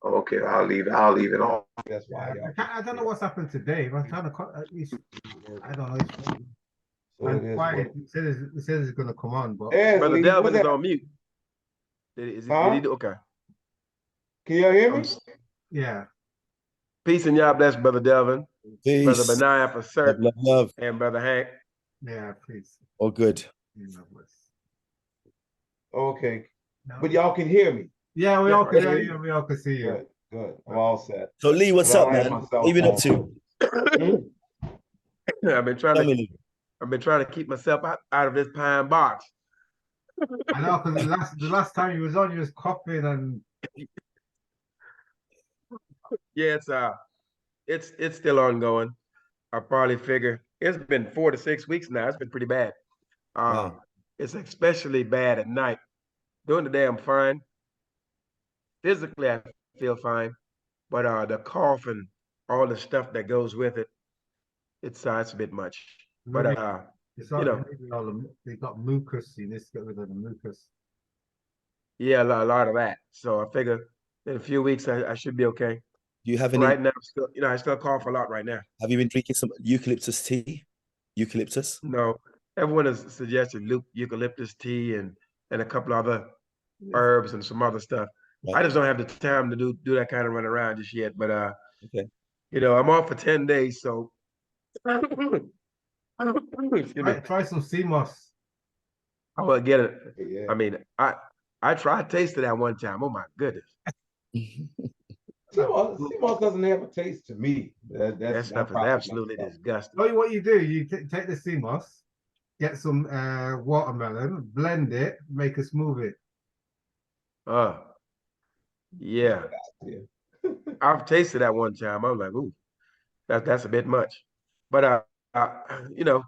Okay, I'll leave it on. That's why Yeah, y'all. I don't know what's happened today. I'm trying to. I don't know. It's So and it is quiet. what. It says it's going to come on, but Brother Lee, Delvin what's is that? on mute. Did he Huh? do? Okay. Can y'all hear me? yeah. Peace and y'all bless, Brother Delvin, Brother Peace. Benaiah for Love, cert, love, love. and Brother Hank. Yeah, please. All good. Okay, No. but y'all can hear me. Yeah, we Yeah, all can yeah. hear you. We all can see you. Good, good. I'm all set. So Lee, what's 'Cause I up, don't have man? my What cell have you been up phone. to? I've been trying Tell to me, Lee. keep myself out of this pine box. I know because the last time you was on, you was coughing and Yeah, it's still ongoing. I probably figure it's been 4 to 6 weeks now. It's been pretty bad. Uh, Wow. it's especially bad at night. During the day, I'm fine. Physically, I feel fine, but the cough and all the stuff that goes with it, it's a bit much. But maybe it's you not know, maybe all they got mucus. You need to get rid of the mucus. yeah, a lot of that. So I figure in a few weeks I should be okay. Do you have any? Right now, still, I still cough a lot right now. Have you been drinking some eucalyptus tea? Eucalyptus? No, everyone has suggested eucalyptus tea and a couple other It's, herbs and some other stuff. Right. I just don't have the time to do that kind of run around just yet. But Okay. I'm off for 10 days, so excuse me. try some sea moss. I will get it. Yeah. I mean, I tried tasting that one time. Oh my goodness. CMOS doesn't have a taste to me. That That's stuff is probably absolutely myself. disgusting. What you do, you take the sea moss, get some watermelon, blend it, make a smoothie. Uh yeah. Yeah. I've tasted that one time. I was like, ooh, that's a bit much. But uh you know,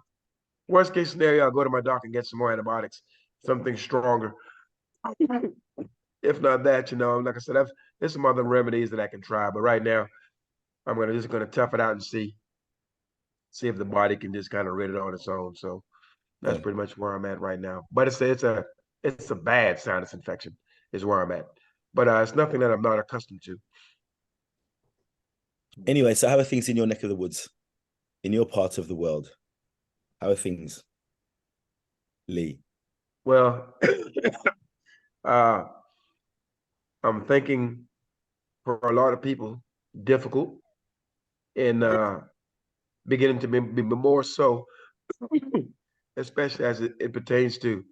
worst case scenario, I'll go to my doctor and get some more antibiotics, something stronger. If not that, like I said, there's some other remedies that I can try. But right now, I'm just gonna tough it out and see if the body can just kind of rid it on its own. So that's Okay. pretty much where I'm at right now. But it's a bad sinus infection is where I'm at. But it's nothing that I'm not accustomed to. Anyway, so how are things in your neck of the woods, in your part of the world? How are things, Lee? Well, uh, I'm thinking for a lot of people difficult and beginning to be more so, especially as it pertains to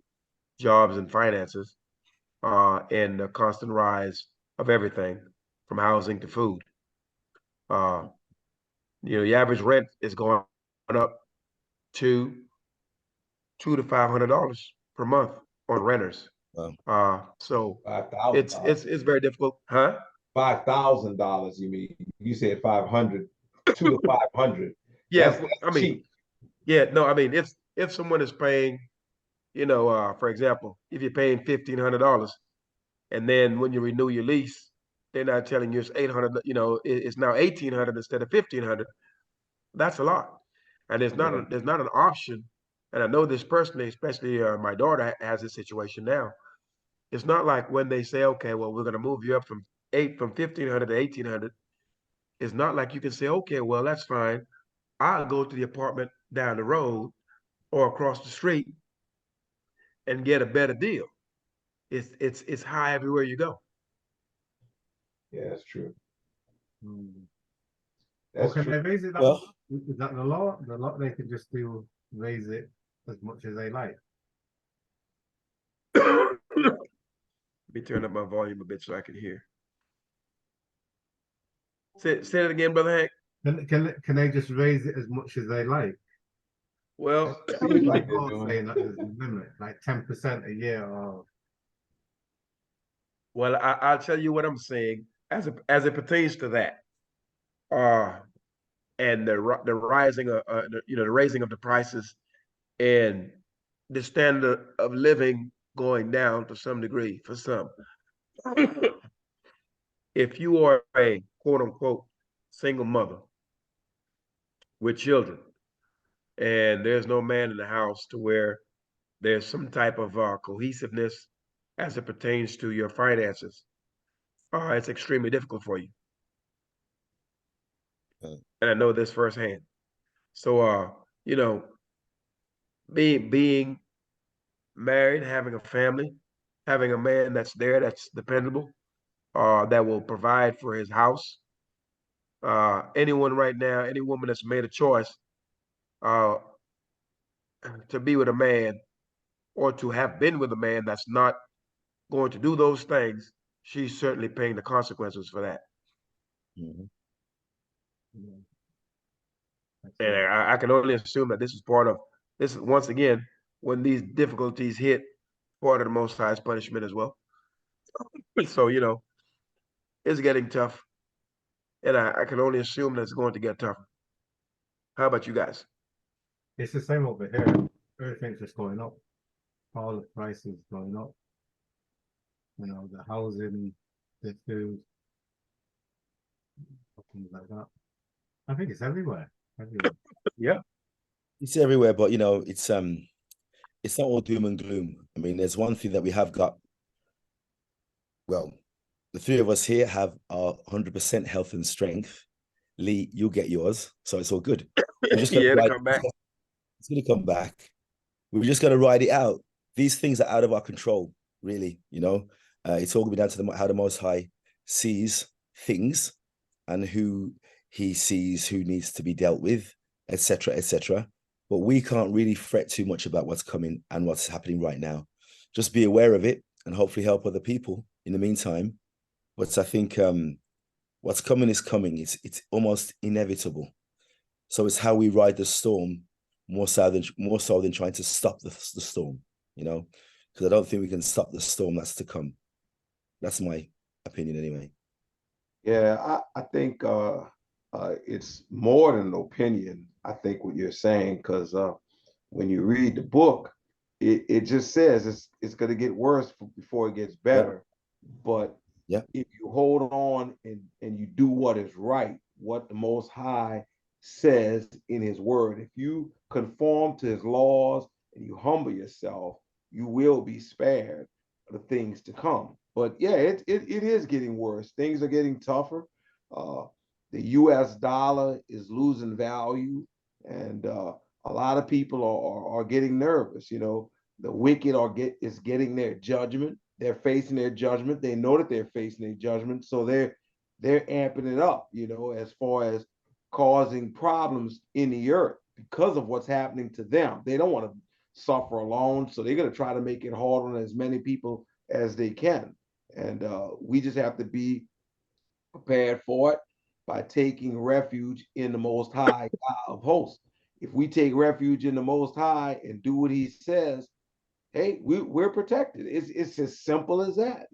jobs and finances, and the constant rise of everything from housing to food. Uh, your average rent is going up to $200 to $500 per month on renters. Wow. So $5,000. it's very difficult, huh? $5,000. You mean you said 500, 2 to 500. Yeah, That's I mean, cheap. yeah, no, I mean, if someone is paying, for example, if you're paying $1,500, and then when you renew your lease, they're not telling you it's 800. It's now 1,800 instead of 1,500. That's a lot, and Yeah. there's not an option. And I know this personally, especially my daughter has this situation now. It's not like when they say, okay, well, we're going to move you up from 1,500 to 1,800. It's not like you can say, okay, well, that's fine. I'll go to the apartment down the road or across the street and get a better deal. It's high everywhere you go. Yeah, that's true. Hmm. That's Can true. they raise it that Well, much? Is that the law? The law they can just raise it as much as they like. Let me turn up my volume a bit so I can hear. Say it again, Brother Hank. Can they just raise it as much as they like? Well, Seems like they're Law doing. saying that there's a limit, like 10% a year. Or well, I'll tell you what I'm saying as it pertains to that. Uh, and the rising of the raising of the prices and the standard of living going down to some degree for some. If you are a quote unquote single mother with children and there's no man in the house to where there's some type of cohesiveness as it pertains to your finances, it's extremely difficult for you. Mm. And I know this firsthand. So, you know, being married, having a family, having a man that's there, that's dependable, that will provide for his house. Anyone right now, any woman that's made a choice uh, to be with a man or to have been with a man that's not going to do those things, she's certainly paying the consequences for that. Mhm. Yeah. That's And right. I can only assume that this is part of this. Once again, when these difficulties hit, part of the Most High's punishment as well. So, it's getting tough. And I can only assume that it's going to get tougher. How about you guys? It's the same over here. Everything's just going up. All the prices going up. The housing, the food, things like that. I think it's everywhere. Everywhere. Yeah. It's everywhere, but it's not all doom and gloom. I mean, there's one thing that we have got. Well, the three of us here have our 100% health and strength. Lee, you'll get yours, so it's all good. We just got to Yeah, to ride. come back. It's going to come back. We just got to ride it out. These things are out of our control, really. It's all going to be down to how the Most High sees things and who He sees who needs to be dealt with, etc., etc. But we can't really fret too much about what's coming and what's happening right now. Just be aware of it and hopefully help other people in the meantime. But I think what's coming is coming. It's almost inevitable. So it's how we ride the storm more so than trying to stop the storm, because I don't think we can stop the storm that's to come. That's my opinion anyway. Yeah, I think it's more than an opinion. I think what you're saying, because when you read the book, it just says it's going to get worse before it gets better. But Yeah. if you hold on and you do what is right, what the Most High says in His Word, if you conform to His laws and you humble yourself, you will be spared the things to come. But yeah, it is getting worse. Things are getting tougher. Uh, the U.S. dollar is losing value, and a lot of people are getting nervous. The wicked is getting their judgment. They're facing their judgment. They know that they're facing their judgment, so they're amping it up. As far as causing problems in the earth because of what's happening to them. They don't want to suffer alone, so they're going to try to make it hard on as many people as they can. And we just have to be prepared for it by taking refuge in the Most High God of hosts. If we take refuge in the Most High and do what He says, hey, we're protected. It's as simple as that.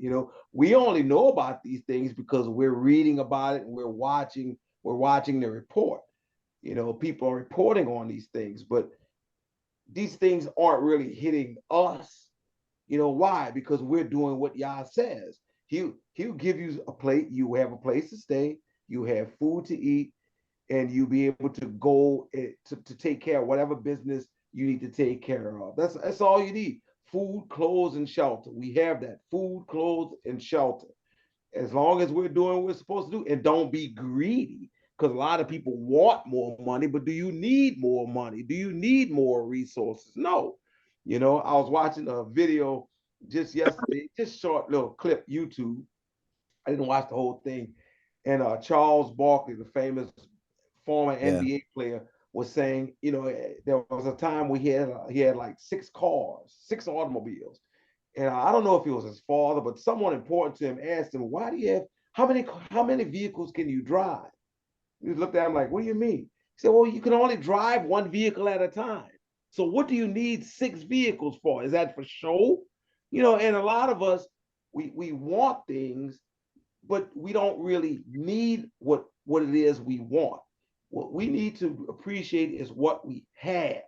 We only know about these things because we're reading about it and we're watching the report. People are reporting on these things, but these things aren't really hitting us. Why? Because we're doing what Yah says. He'll give you a plate. You have a place to stay. You have food to eat, and you'll be able to go to take care of whatever business you need to take care of. That's all you need. Food, clothes, and shelter. We have that. Food, clothes, and shelter. As long as we're doing what we're supposed to do, and don't be greedy, because a lot of people want more money, but do you need more money? Do you need more resources? No. I was watching a video just yesterday, just short little clip, YouTube. I didn't watch the whole thing. And Charles Barkley, the famous former Yeah. NBA player, was saying, there was a time where he had like 6 cars, 6 automobiles. And I don't know if it was his father, but someone important to him asked him, why do you have, how many vehicles can you drive? He looked at him like, what do you mean? He said, well, you can only drive one vehicle at a time. So what do you need 6 vehicles for? Is that for show? And a lot of us, we want things, but we don't really need what it is we want. What we need to appreciate is what we have.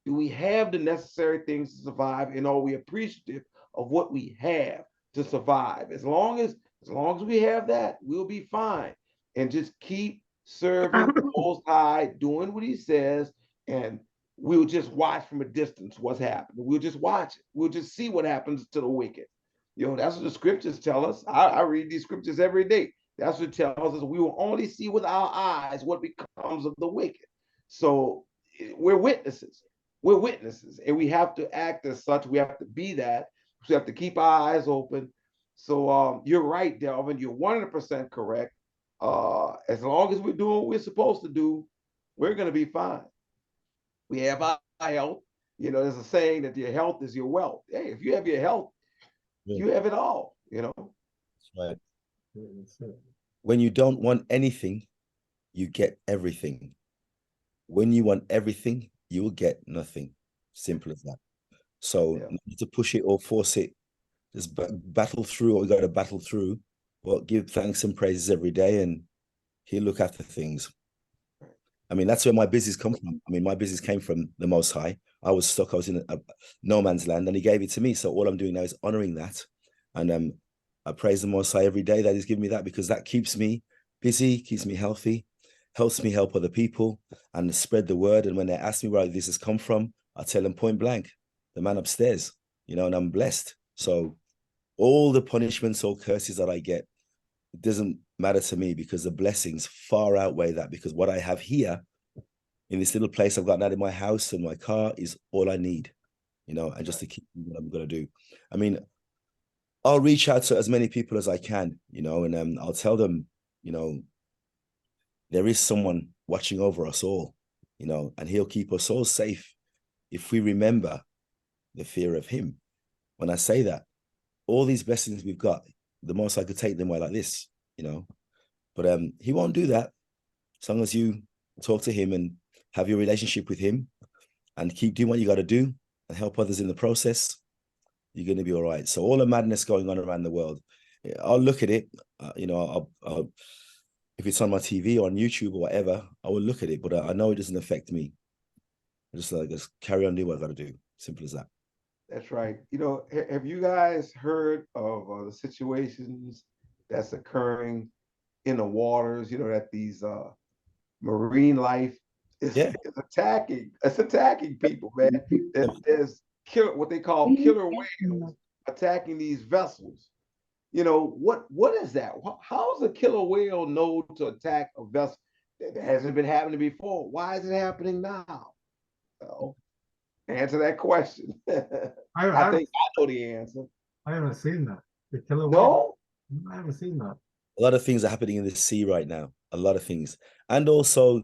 Do we have the necessary things to survive, and are we appreciative of what we have to survive? As long as we have that, we'll be fine. And just keep serving the Most High, doing what He says, and we'll just watch from a distance what's happening. We'll just watch it. We'll just see what happens to the wicked. That's what the scriptures tell us. I read these scriptures every day. That's what tells us we will only see with our eyes what becomes of the wicked. So we're witnesses. We're witnesses, and we have to act as such. We have to be that. We have to keep our eyes open. So you're right, Delvin. You're 100% correct. As long as we're doing what we're supposed to do, we're going to be fine. We have our health. There's a saying that your health is your wealth. Hey, if you have your health, you have it all. That's right. When you don't want anything, you get everything. When you want everything, you will get nothing. Simple as that. So not to push it or force it, just battle through what we got to battle through. But give thanks and praises every day, and He'll look after things. I mean, that's where my business comes from. I mean, my business came from the Most High. I was stuck. I was in a no man's land, and He gave it to me. So all I'm doing now is honoring that, and I praise the Most High every day that He's given me that, because that keeps me busy, keeps me healthy, helps me help other people and spread the word. And when they ask me where this has come from, I tell them point blank, the man upstairs, and I'm blessed. So all the punishments or curses that I get, it doesn't matter to me, because the blessings far outweigh that, because what I have here in this little place I've got now in my house and my car is all I need, and just to keep what I'm going to do. I mean, I'll reach out to as many people as I can, and I'll tell them, there is someone watching over us all, and He'll keep us all safe if we remember the fear of Him. When I say that, all these blessings we've got, the most I could take them away like this, but He won't do that as long as you talk to Him and have your relationship with Him and keep doing what you got to do and help others in the process. You're going to be all right. So all the madness going on around the world, I'll look at it, I'll if it's on my TV or on YouTube or whatever, I will look at it, but I know it doesn't affect me. I just carry on doing what I got to do. Simple as that. That's right. Have you guys heard of the situations that's occurring in the waters? That these marine life is attacking people, man. There's what they call killer whales attacking these vessels. What is that? How does a killer whale know to attack a vessel? That hasn't been happening before. Why is it happening now? Answer that question. I think I know the answer. I haven't seen that. The killer whale. No, I haven't seen that. A lot of things are happening in the sea right now. A lot of things, and also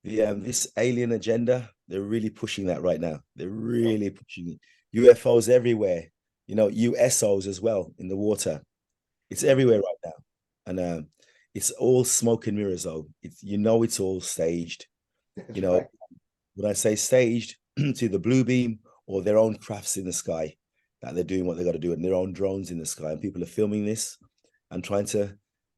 the this alien agenda. They're really pushing that right now. They're really pushing it. UFOs everywhere. USOs as well in the water. It's everywhere right now, and it's all smoke and mirrors. Though it's all staged. That's right. When I say staged, to the blue beam or their own crafts in the sky, that they're doing what they got to do, and their own drones in the sky, and people are filming this and trying to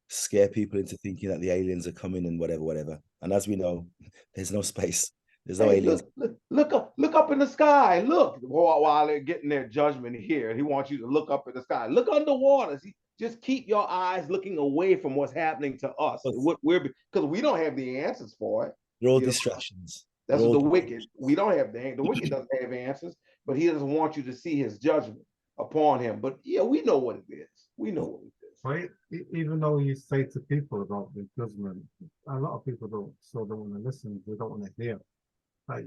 scare people into thinking that the aliens are coming and whatever. And as we know, there's no space. There's no aliens. Look up in the sky. Look, while they're getting their judgment here, He wants you to look up in the sky. Look underwater. Just keep your eyes looking away from what's happening to us. Because we don't have the answers for it. They're all distractions. That's what the wicked. We don't have the wicked doesn't have answers, but he doesn't want you to see his judgment upon him. But yeah, we know what it is. We know what it is. Right? Even though you say to people about the judgment, a lot of people don't want to listen. They don't want to hear. Like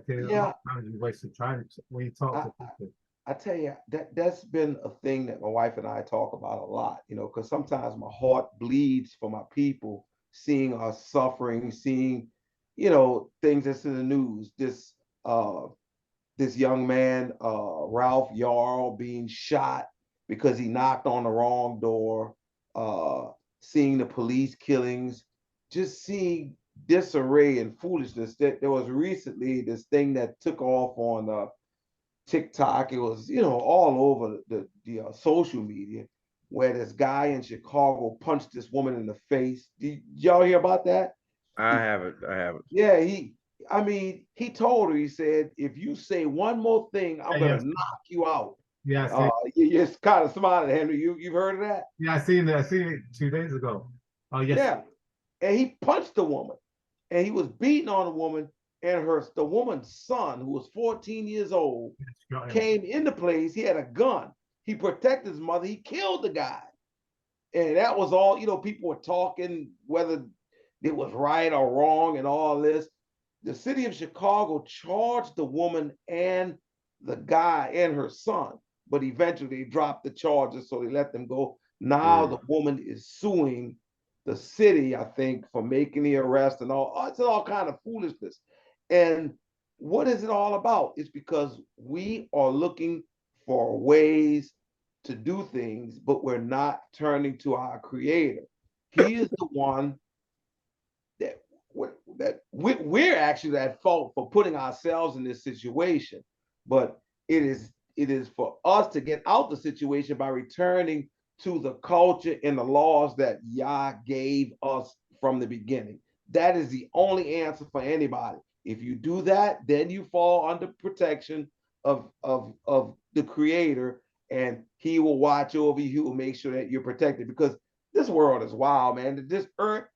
yeah. You waste your time when you talk to people. I tell you, that's been a thing that my wife and I talk about a lot, because sometimes my heart bleeds for my people, seeing us suffering, seeing, things that's in the news. This young man, Ralph Yarl, being shot because he knocked on the wrong door, seeing the police killings, just seeing disarray and foolishness. There was recently this thing that took off on TikTok. It was, all over the social media, where this guy in Chicago punched this woman in the face. Did y'all hear about that? I haven't. Yeah, he told her, he said, if you say one more thing, I'm gonna knock you out. Yeah, you're kind of smiling, Henry. You've heard of that? Yeah, I seen it 2 days ago. Oh yes. Yeah, and he punched the woman, and he was beating on the woman, and the woman's son, who was 14 years old, came into place. He had a gun. he protected his mother, he killed the guy. And that was all, people were talking whether it was right or wrong and all this. The city of Chicago charged the woman and the guy and her son, but eventually they dropped the charges, so they let them go. Now the woman is suing the city, I think, for making the arrest and all. It's all kind of foolishness. And what is it all about? It's because we are looking for ways to do things, but we're not turning to our creator. He is the one that we're actually at fault for putting ourselves in this situation. But it is for us to get out the situation by returning to the culture and the laws that Yah gave us from the beginning. That is the only answer for anybody. If you do that, then you fall under protection of the creator, and he will watch over you. He will make sure that you're protected, because this world is wild, man. This earth,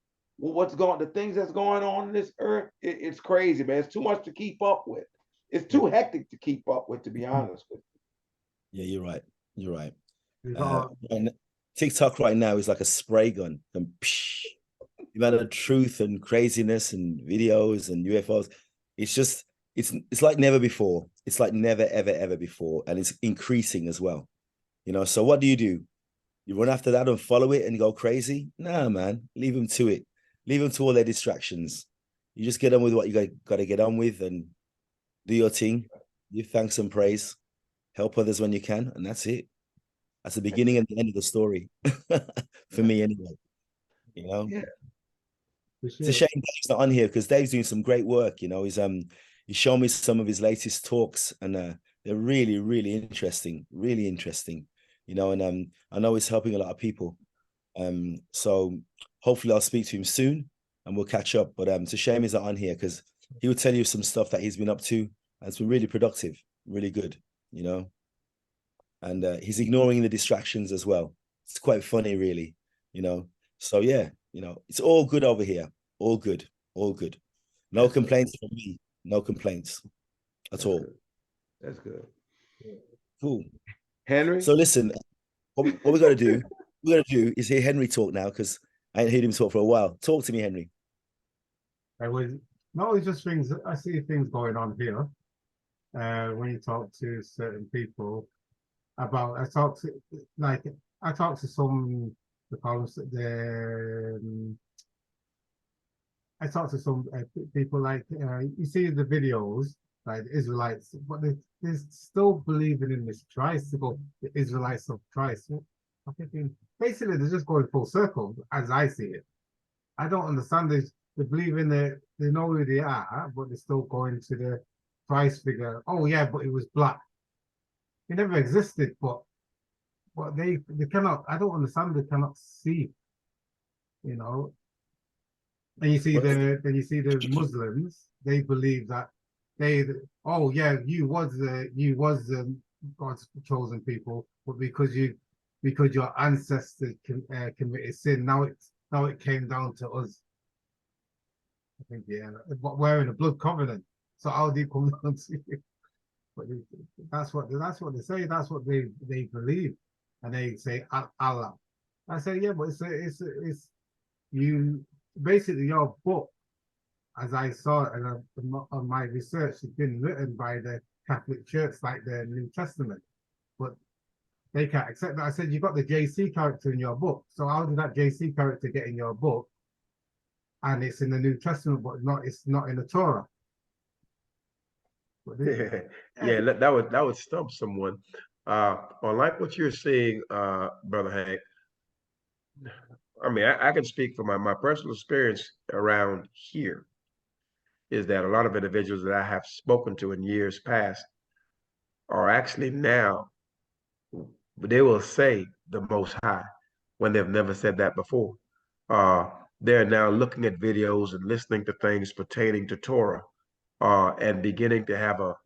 the things that's going on in this earth, it's crazy, man. It's too much to keep up with. It's too hectic to keep up with, to be honest with you. Yeah, you're right. You're right. Uh, And TikTok right now is like a spray gun. And the amount of truth and craziness and videos and UFOs, it's like never before. It's like never, ever, ever before. And it's increasing as well. So what do? You run after that and follow it and go crazy? Nah, man. Leave them to it. Leave them to all their distractions. You just get on with what you got to get on with and do your thing. Give thanks and praise. Help others when you can. And that's it. That's the beginning and the end of the story. For me, anyway. Yeah. It's a shame Dave's not on here, because Dave's doing some great work. He's shown me some of his latest talks, and they're really, really interesting. Really interesting. And I know he's helping a lot of people. So hopefully I'll speak to him soon and we'll catch up. But it's a shame he's not on here, because he will tell you some stuff that he's been up to, and it's been really productive, really good, And he's ignoring the distractions as well. It's quite funny, really, So yeah, it's all good over here. All good, all good. No complaints from me. No complaints at all. That's good. Cool. Henry. So listen, what we got to do? We're going to do is hear Henry talk now, because I ain't heard him talk for a while. Talk to me, Henry. It's just things. I see things going on here. When you talk to certain people I talk to some I talk to some people you see the videos like the Israelites, but they're still believing in this Christ, the Israelites of Christ. I'm thinking basically they're just going full circle as I see it. I don't understand this. They believe in they know who they are, but they're still going to the Christ figure. Oh yeah, but it was black. It never existed, but they cannot. I don't understand. They cannot see, And you see the Muslims. They believe that oh yeah, you was God's chosen people, but because your ancestors committed sin, now it came down to us. I think but we're in a blood covenant. So how do you come down to you? But that's what they say. That's what they believe, and they say Allah. I say yeah, but it's you basically your book, as I saw it on my research, has been written by the Catholic Church, like the New Testament, but they can't accept that. I said you got the JC character in your book, so how did that JC character get in your book? And it's in the New Testament, but it's not in the Torah. Yeah, that would stump someone. On like what you're saying, Brother Hank. I mean, I can speak for my personal experience around here, is that a lot of individuals that I have spoken to in years past are actually now, they will say the Most High when they've never said that before. They're now looking at videos and listening to things pertaining to Torah, and beginning to have a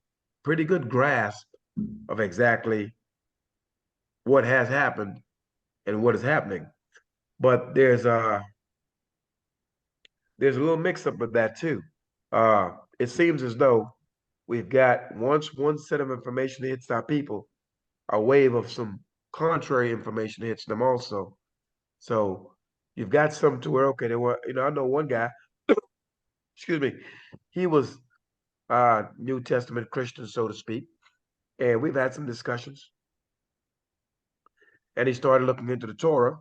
pretty good grasp of exactly what has happened and what is happening. But there's a little mix up with that too. It seems as though we've got, once one set of information hits our people, a wave of some contrary information hits them also. So you've got some to where, okay, they were, I know one guy, excuse me, he was New Testament Christian, so to speak, and we've had some discussions. And he started looking into the Torah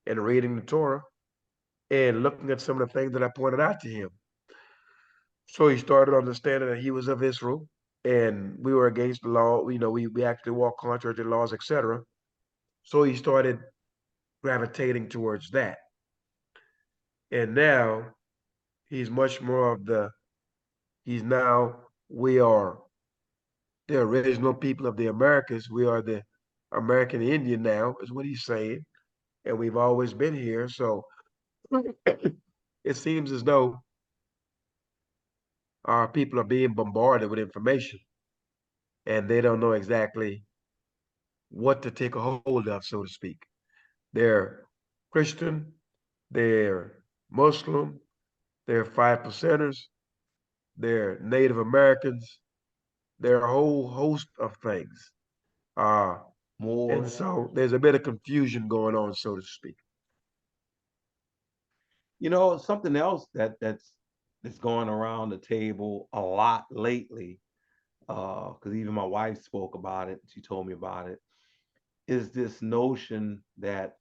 and reading the Torah and looking at some of the things that I pointed out to him. So he started understanding that he was of Israel and we were against the law. We actually walked contrary to the laws, etc. So he started gravitating towards that. And now he's much more of we are the original people of the Americas. We are the American Indian now, is what he's saying. And we've always been here. So it seems as though our people are being bombarded with information and they don't know exactly what to take a hold of, so to speak. They're Christian, they're Muslim, they're 5%ers, they're Native Americans, they're a whole host of things. And so there's a bit of confusion going on, so to speak. Something else that's going around the table a lot lately, because even my wife spoke about it, she told me about it, is this notion that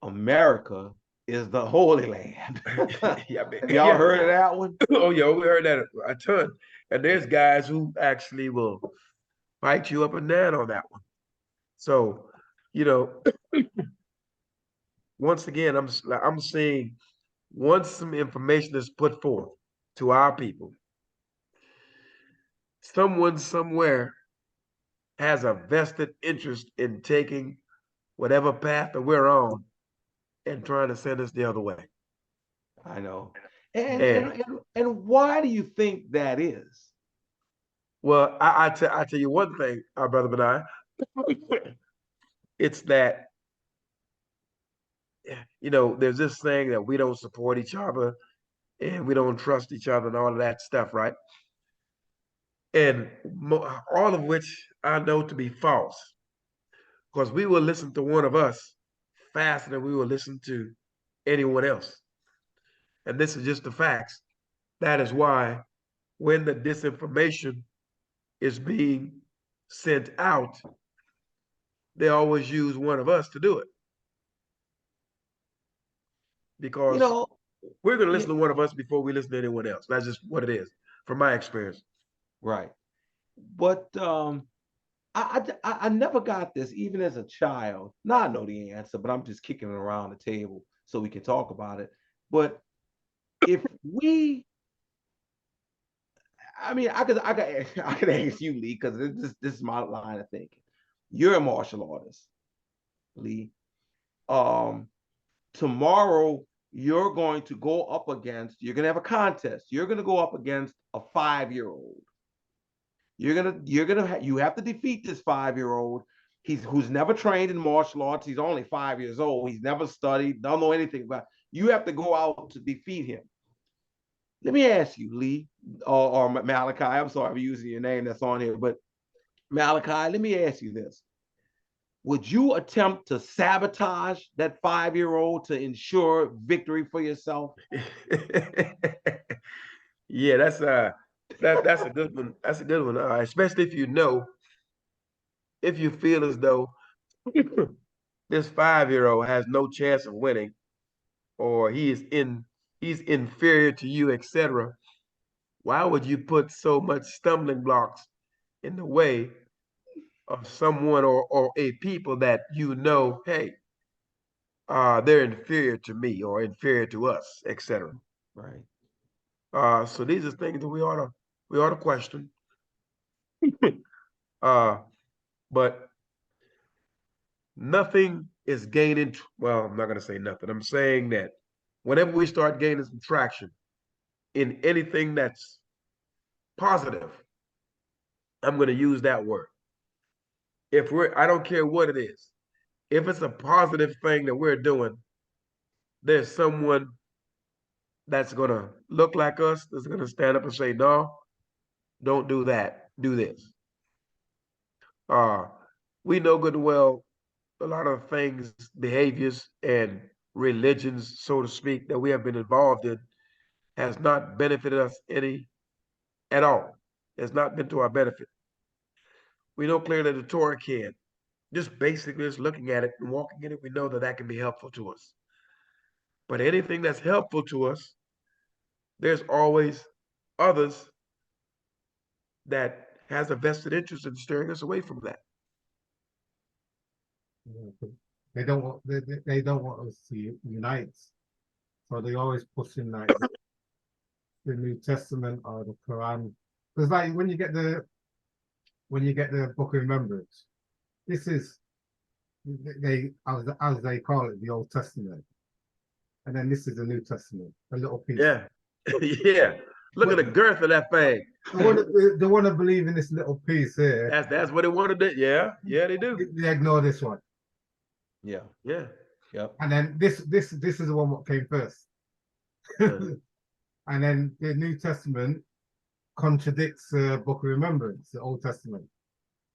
America is the Holy Land. Y'all heard of that one? Oh, yeah, we heard that a ton. And there's guys who actually will fight you up and down on that one. So, once again, I'm saying once some information is put forth to our people, someone somewhere has a vested interest in taking whatever path that we're on and trying to send us the other way. I know. And why do you think that is? Well, I tell you one thing, our brother Benai, it's that, there's this thing that we don't support each other and we don't trust each other and all of that stuff, right? And all of which I know to be false, because we will listen to one of us faster than we will listen to anyone else. And this is just the facts. That is why when the disinformation is being sent out, they always use one of us to do it. Because we're going to listen to one of us before we listen to anyone else. That's just what it is, from my experience. Right. But I never got this, even as a child. Now I know the answer, but I'm just kicking it around the table so we can talk about it. But if I could ask you, Lee, because this is my line of thinking. You're a martial artist, Lee. Tomorrow you're going to go up against. You're gonna have a contest. You're gonna go up against a 5-year-old. You have to defeat this 5-year-old. Who's never trained in martial arts. He's only 5 years old. He's never studied. Don't know anything about. You have to go out to defeat him. Let me ask you, Lee, or Malachi. I'm sorry for using your name that's on here, but Malachi, let me ask you this. Would you attempt to sabotage that 5-year-old to ensure victory for yourself? Yeah, that's a good one. That's a good one. Especially if you feel as though this 5-year-old has no chance of winning, or he's inferior to you, etc. Why would you put so much stumbling blocks in the way of someone or a people that hey, they're inferior to me or inferior to us, etc. Right. So these are things that we ought to question. But nothing is gaining. Well, I'm not going to say nothing. I'm saying that whenever we start gaining some traction in anything that's positive, I'm going to use that word. I don't care what it is. If it's a positive thing that we're doing, there's someone that's going to look like us, that's going to stand up and say, no, don't do that. Do this. We know good and well a lot of things, behaviors, and religions, so to speak, that we have been involved in has not benefited us any at all. It's not been to our benefit. We know clearly that the Torah can. Just basically just looking at it and walking in it, we know that that can be helpful to us. But anything that's helpful to us, there's always others that has a vested interest in steering us away from that. They don't want they don't want us to unite, so they always push in like the New Testament or the Quran. Because like when you get the Book of Remembrance, this is they as they call it the Old Testament, and then this is the New Testament, a little piece. Yeah, yeah. Look at the girth of that thing. They want to believe in this little piece here. That's what they want to do. Yeah, yeah, they do. They ignore this one. Yeah. Yeah. Yep. And then this is the one what came first. And then the New Testament contradicts the Book of Remembrance, the Old Testament.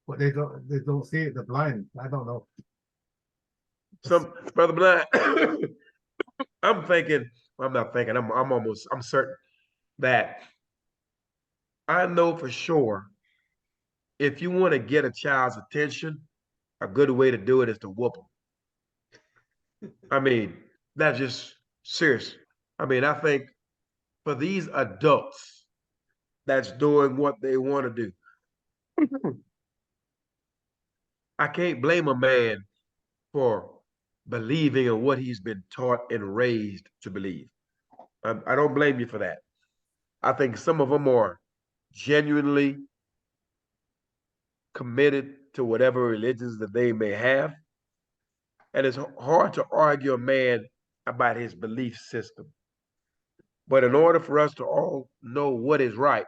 But they don't see it, they're blind. I don't know. Some Brother Blind, I'm thinking, I'm not thinking, I'm certain that I know for sure if you want to get a child's attention, a good way to do it is to whoop them. I mean, that's just serious. I mean, I think for these adults that's doing what they want to do, I can't blame a man for believing in what he's been taught and raised to believe. I don't blame you for that. I think some of them are genuinely committed to whatever religions that they may have. And it's hard to argue a man about his belief system. But in order for us to all know what is right,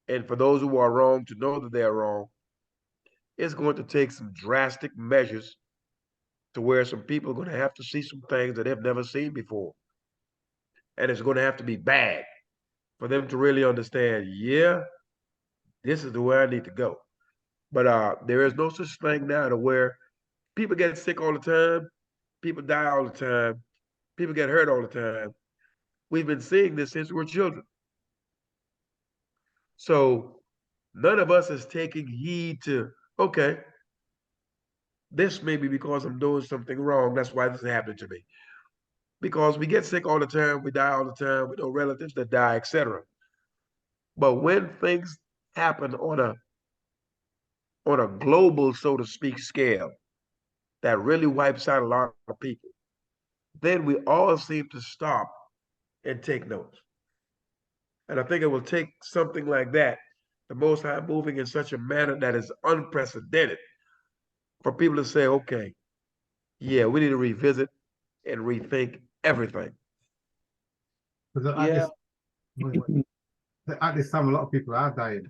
and for those who are wrong to know that they are wrong, it's going to take some drastic measures to where some people are going to have to see some things that they've never seen before. And it's going to have to be bad for them to really understand, yeah, this is the way I need to go. But there is no such thing now to where people get sick all the time, people die all the time, people get hurt all the time. We've been seeing this since we were children. So none of us is taking heed to, okay, this may be because I'm doing something wrong. That's why this is happening to me. Because we get sick all the time, we die all the time, we know relatives that die, etc. But when things happen on a global, so to speak, scale that really wipes out a lot of people, then we all seem to stop and take notes. And I think it will take something like that, the Most High moving in such a manner that is unprecedented, for people to say, okay, yeah, we need to revisit and rethink everything. Yeah. At this time, a lot of people are dying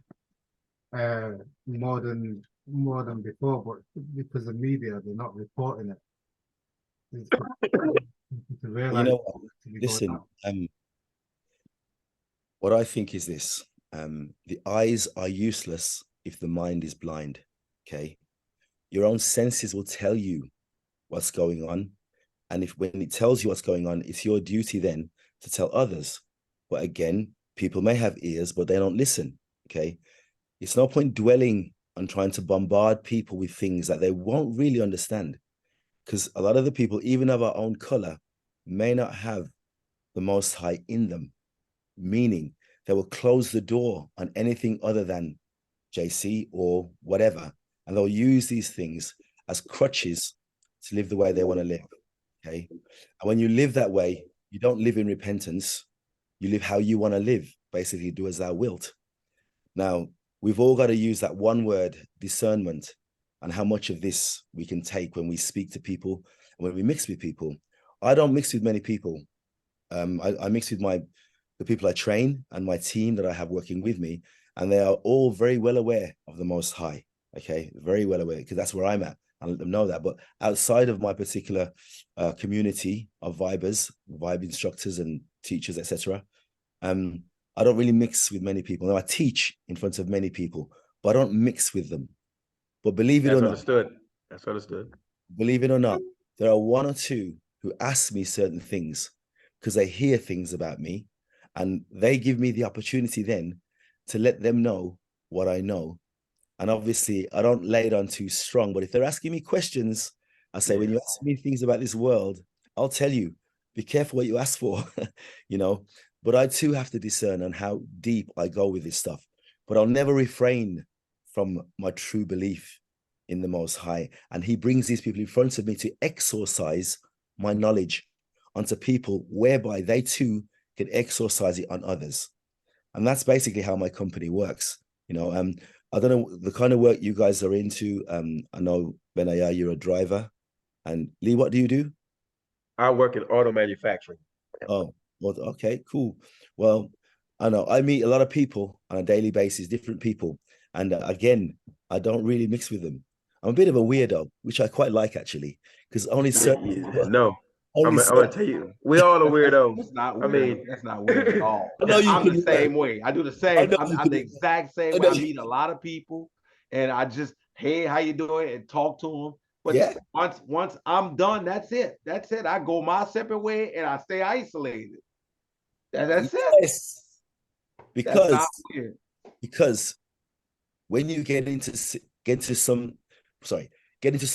more than before, but because of media, they're not reporting it. To realize, you know, listen, what I think is this: the eyes are useless if the mind is blind. Okay, your own senses will tell you what's going on, and when it tells you what's going on, it's your duty then to tell others. But again, people may have ears, but they don't listen. Okay, it's no point dwelling on trying to bombard people with things that they won't really understand, because a lot of the people, even of our own color, may not have the Most High in them, meaning they will close the door on anything other than JC or whatever, and they'll use these things as crutches to live the way they want to live. Okay, and when you live that way, you don't live in repentance. You live how you want to live. Basically, do as thou wilt. Now, we've all got to use that one word, discernment, and how much of this we can take when we speak to people and when we mix with people. I don't mix with many people. I mix with the people I train and my team that I have working with me, and they are all very well aware of the Most High. Okay, very well aware, because that's where I'm at. I let them know that. But outside of my particular community of vibers, vibe instructors and teachers, etc., I don't really mix with many people. Now, I teach in front of many people, but I don't mix with them. But believe it or not, understood. That's understood. believe it or not, there are one or two who ask me certain things because they hear things about me, and they give me the opportunity then to let them know what I know. And obviously, I don't lay it on too strong, but if they're asking me questions, I say, when you ask me things about this world, I'll tell you, be careful what you ask for, you know. But I too have to discern on how deep I go with this stuff. But I'll never refrain from my true belief in the Most High. And He brings these people in front of me to exorcise my knowledge onto people, whereby they too can exorcise it on others. And that's basically how my company works. You know, I don't know the kind of work you guys are into. I know, Benaya, you're a driver. And Lee, what do you do? I work in auto manufacturing. Oh, well, okay, cool. Well, I know I meet a lot of people on a daily basis, different people. And again, I don't really mix with them. I'm a bit of a weirdo, which I quite like actually, because only certain people, No, I'm only gonna tell you, we all are weirdos. That's not I weird. mean, That's not weird at all. I know you I'm the can. same way. I do the I same. know I'm, you I'm can. the exact same I way. know I you, meet a lot of people, and I just, hey, how you doing, and talk to them. But yeah. once I'm done, that's it. That's it. I go my separate way, and I stay isolated. That's it. Yes. That's not Because weird. because when you get into some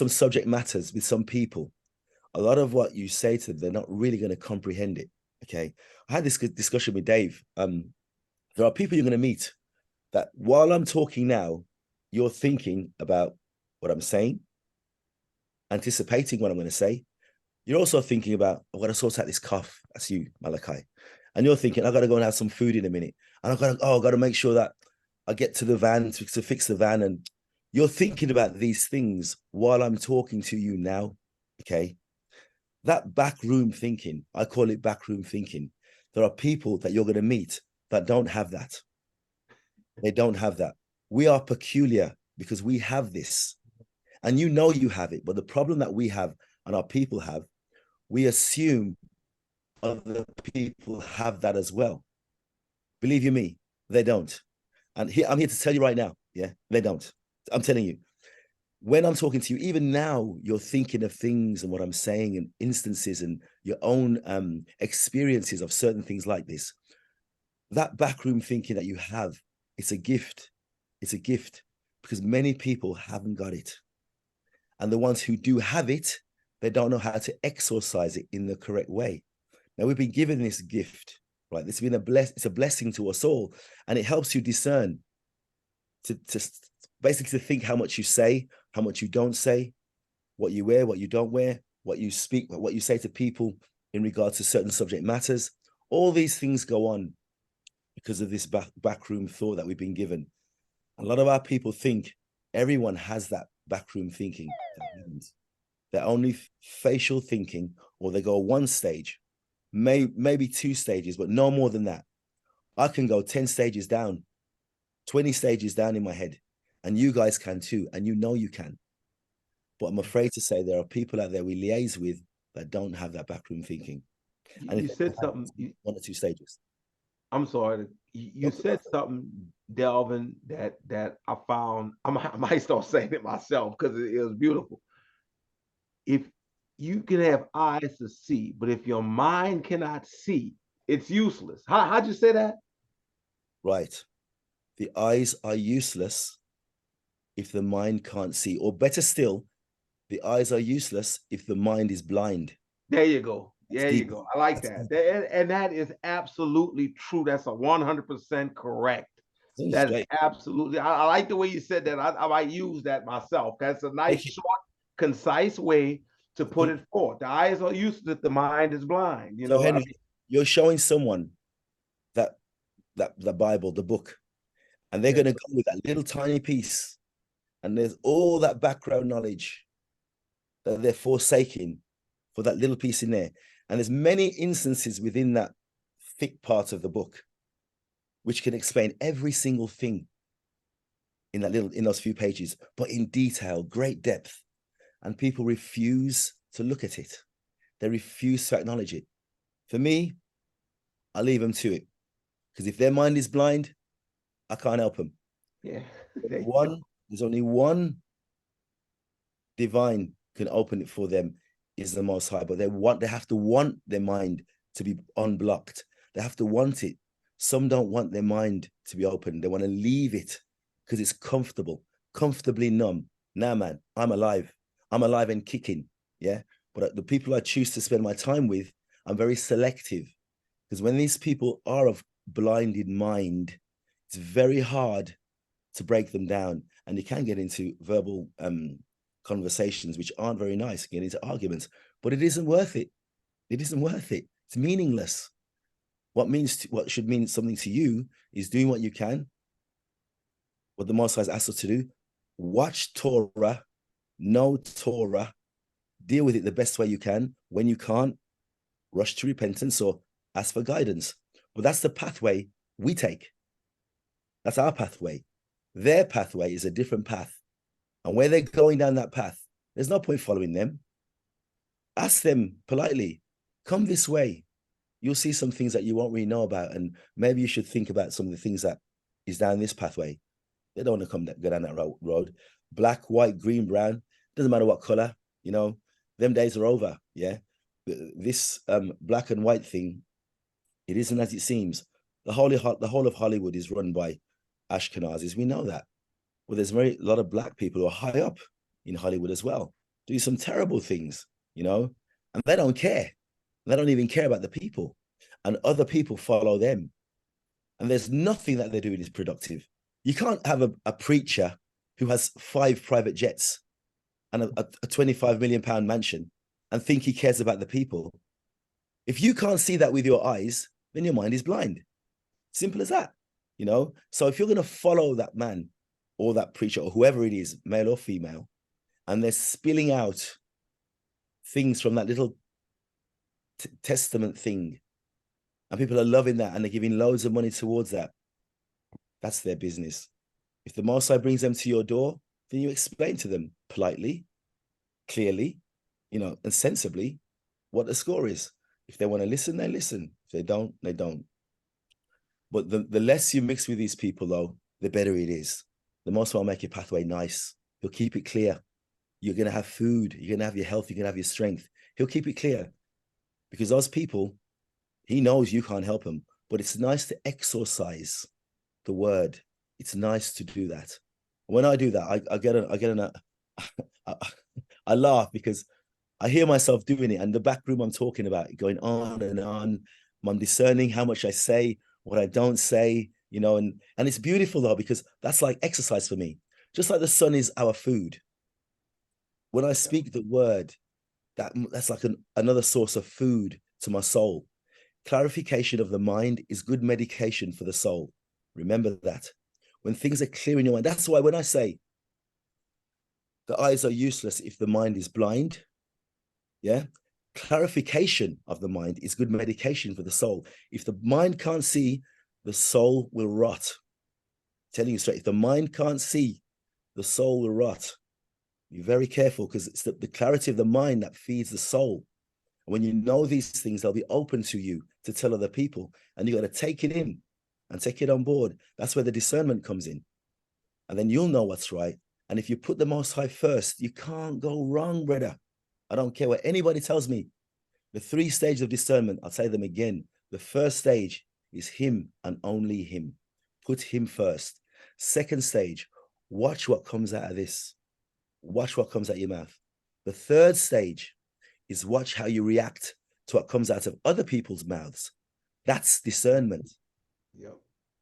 subject matters with some people, a lot of what you say to them, they're not really going to comprehend it. Okay. I had this discussion with Dave. There are people you're going to meet that while I'm talking now, you're thinking about what I'm saying, anticipating what I'm going to say. You're also thinking about, I've got to sort out this cough. That's you, Malachi. And you're thinking, I've got to go and have some food in a minute. And I've got to make sure that I get to the van to fix the van. And you're thinking about these things while I'm talking to you now. Okay. That backroom thinking, I call it backroom thinking. There are people that you're going to meet that don't have that. They don't have that. We are peculiar because we have this. And you know you have it. But the problem that we have and our people have, we assume other people have that as well. Believe you me, they don't. And I'm here to tell you right now, yeah, they don't. I'm telling you, when I'm talking to you, even now, you're thinking of things and what I'm saying and instances and your own experiences of certain things like this. That backroom thinking that you have, it's a gift. It's a gift because many people haven't got it. And the ones who do have it, they don't know how to exercise it in the correct way. Now we've been given this gift, right? It's been it's a blessing to us all, and it helps you discern to basically to think how much you say, how much you don't say, what you wear, what you don't wear, what you speak, what you say to people in regards to certain subject matters. All these things go on because of this backroom thought that we've been given. A lot of our people think everyone has that backroom thinking. They're only facial thinking, or they go one stage, maybe two stages, but no more than that. I can go 10 stages down, 20 stages down in my head, and you guys can too, and you know you can. But I'm afraid to say there are people out there we liaise with that don't have that backroom thinking. And You said something. One or two stages. I'm sorry. You said something, Delvin, that I found. I might start saying it myself because it was beautiful. If you can have eyes to see, but if your mind cannot see, it's useless. How'd you say that? Right. The eyes are useless if the mind can't see, or better still, the eyes are useless if the mind is blind. There you go. There you go. I like that. And that is absolutely true. That's 100% correct. That's absolutely. I like the way you said that. I might use that myself. That's a nice, short, concise way to put it forth. The eyes are useless if the mind is blind. You know, Henry, you're showing someone that the Bible, the book, and they're going to go with that little tiny piece, and there's all that background knowledge that they're forsaking for that little piece in there. And there's many instances within that thick part of the book which can explain every single thing in those few pages, but in detail, great depth. And people refuse to look at it. They refuse to acknowledge it. For me, I leave them to it. Because if their mind is blind, I can't help them. Yeah. There's only one divine can open it for them is the Most High. But they have to want their mind to be unblocked. They have to want it. Some don't want their mind to be open. They want to leave it because it's comfortable, comfortably numb. Nah, man, I'm alive. I'm alive and kicking. Yeah. But the people I choose to spend my time with, I'm very selective. Because when these people are of blinded mind, it's very hard to break them down. And you can get into verbal conversations which aren't very nice, get into arguments, but it isn't worth it. It isn't worth it. It's meaningless. What should mean something to you is doing what you can, what the Most High has asked us to do. Watch Torah, know Torah, deal with it the best way you can. When you can't, rush to repentance or ask for guidance. But that's the pathway we take. That's our pathway. Their pathway is a different path. And where they're going down that path, there's no point following them. Ask them politely, come this way. You'll see some things that you won't really know about. And maybe you should think about some of the things that is down this pathway. They don't want to go down that road. Black, white, green, brown, doesn't matter what color, them days are over. Yeah. This black and white thing, it isn't as it seems. The whole of Hollywood is run by Ashkenazis. We know that. Well, there's a lot of black people who are high up in Hollywood as well, do some terrible things, and they don't care. They don't even care about the people, and other people follow them. And there's nothing that they're doing is productive. You can't have a preacher who has 5 private jets and a 25 million pound mansion and think he cares about the people. If you can't see that with your eyes, then your mind is blind. Simple as that, So if you're going to follow that man or that preacher or whoever it is, male or female, and they're spilling out things from that little testament thing, and people are loving that and they're giving loads of money towards that, that's their business. If the Most High brings them to your door, then you explain to them politely, clearly, and sensibly what the score is. If they want to listen, they listen. If they don't, they don't. But the less you mix with these people, though, the better it is. The Most High will make your pathway nice. He'll keep it clear. You're going to have food. You're going to have your health. You're going to have your strength. He'll keep it clear. Because those people, he knows you can't help them. But it's nice to exorcise the word. It's nice to do that. When I do that, I laugh because I hear myself doing it, and the back room I'm talking about, going on and on. I'm discerning how much I say, what I don't say, and it's beautiful though, because that's like exercise for me. Just like the sun is our food. When I speak the word, that's like another source of food to my soul. Clarification of the mind is good medication for the soul. Remember that. When things are clear in your mind, that's why when I say the eyes are useless if the mind is blind, yeah, clarification of the mind is good medication for the soul. If the mind can't see, the soul will rot. I'm telling you straight, if the mind can't see, the soul will rot. Be very careful, because it's the clarity of the mind that feeds the soul. When you know these things, they'll be open to you to tell other people, and you got to take it in and take it on board. That's where the discernment comes in. And then you'll know what's right. And if you put the Most High first, you can't go wrong, brother. I don't care what anybody tells me. The 3 stages of discernment, I'll say them again. The first stage is him and only him. Put him first. Second stage, watch what comes out of this. Watch what comes out your mouth. The third stage is watch how you react to what comes out of other people's mouths. That's discernment. Yep.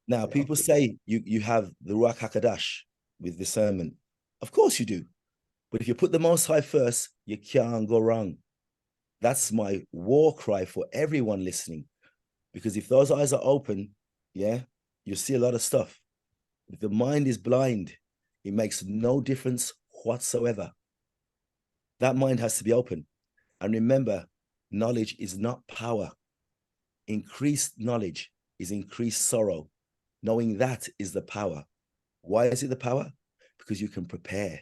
Now, people say you have the Ruach HaKodesh with discernment. Of course you do. But if you put the Most High first, you can't go wrong. That's my war cry for everyone listening. Because if those eyes are open, yeah, you see a lot of stuff. If the mind is blind, it makes no difference whatsoever. That mind has to be open. And remember, knowledge is not power. Increased knowledge is increased sorrow. Knowing that is the power. Why is it the power? Because you can prepare.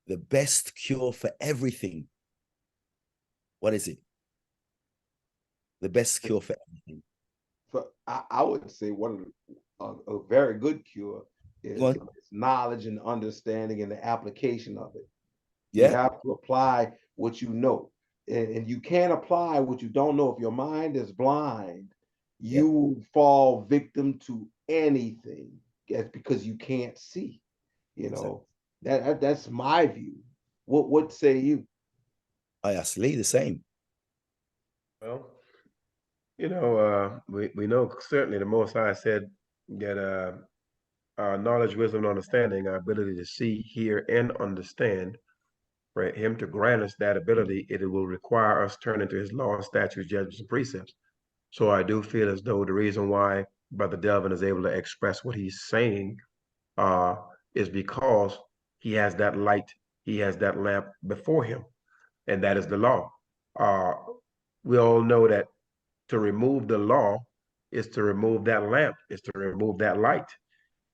The best cure for everything. What is it? The best cure for everything. But I would say a very good cure is knowledge and understanding and the application of it. You Yeah, have to apply what you know. And you can't apply what you don't know. If your mind is blind, yeah. you fall victim to anything. That's because you can't see. You Exactly. know, that's my view. What say you? I asked Lee the same. Well, we know certainly the Most High said that our knowledge, wisdom, and understanding, our ability to see, hear, and understand, for him to grant us that ability, it will require us turning to his law, statutes, judgments, and precepts. So I do feel as though the reason why Brother Delvin is able to express what he's saying uh, is because he has that light, he has that lamp before him, and that is the law. Uh, we all know that to remove the law is to remove that lamp, is to remove that light.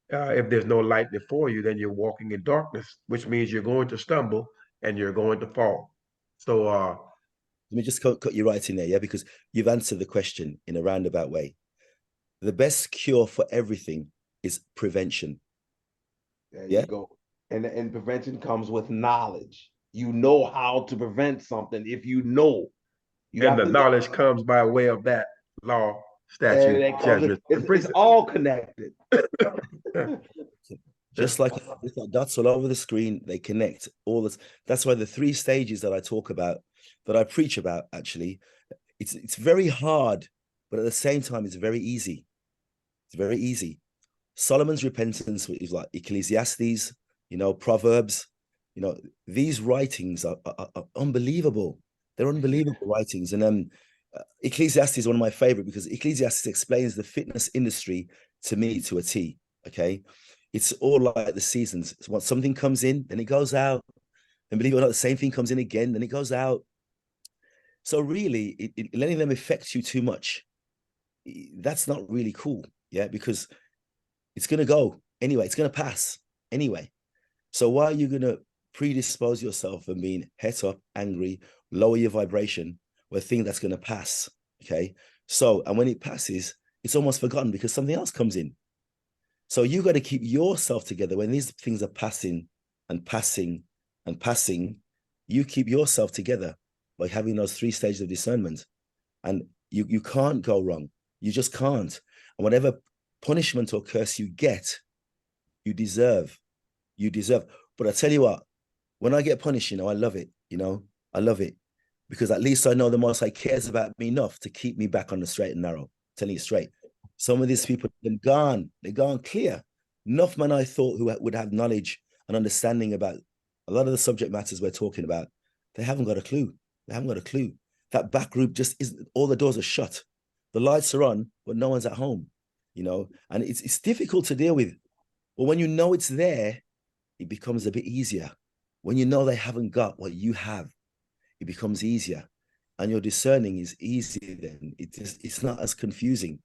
If there's no light before you, then you're walking in darkness, which means you're going to stumble and you're going to fall. So, Let me just cut you right in there, yeah, because you've answered the question in a roundabout way. The best cure for everything is prevention. There you Yeah, go. And prevention comes with knowledge. You know how to prevent something if you know. You and have the to know. knowledge comes by way of that law, And statute, it comes, judgment, and it's precept. all connected. just like dots all over the screen, they connect all this. That's why the 3 stages that I talk about, that I preach about, actually, it's very hard, but at the same time, it's very easy. It's very easy. Solomon's repentance is like Ecclesiastes, Proverbs, these writings are unbelievable. They're unbelievable writings. And Ecclesiastes is one of my favorite because Ecclesiastes explains the fitness industry to me to a T. Okay. It's all like the seasons. Once something comes in, then it goes out. And believe it or not, the same thing comes in again, then it goes out. So really, letting them affect you too much, that's not really cool. Yeah, because it's going to go anyway. It's going to pass anyway. So why are you going to predispose yourself and being het up, angry, lower your vibration with a thing that's going to pass? Okay. So, and when it passes, it's almost forgotten because something else comes in. So you got to keep yourself together when these things are passing and passing and passing. You keep yourself together by having those 3 stages of discernment, and you can't go wrong. You just can't. And whatever punishment or curse you get, you deserve. You deserve. But I tell you what, when I get punished, I love it. I love it because at least I know the Most High cares about me enough to keep me back on the straight and narrow. I'm telling you straight. Some of these people, they're gone clear. Enough man I thought who would have knowledge and understanding about a lot of the subject matters we're talking about, they haven't got a clue. They haven't got a clue. That back group just isn't, all the doors are shut. The lights are on, but no one's at home, and it's difficult to deal with. But when you know it's there, it becomes a bit easier. When you know they haven't got what you have, it becomes easier. And your discerning is easy then. It's not as confusing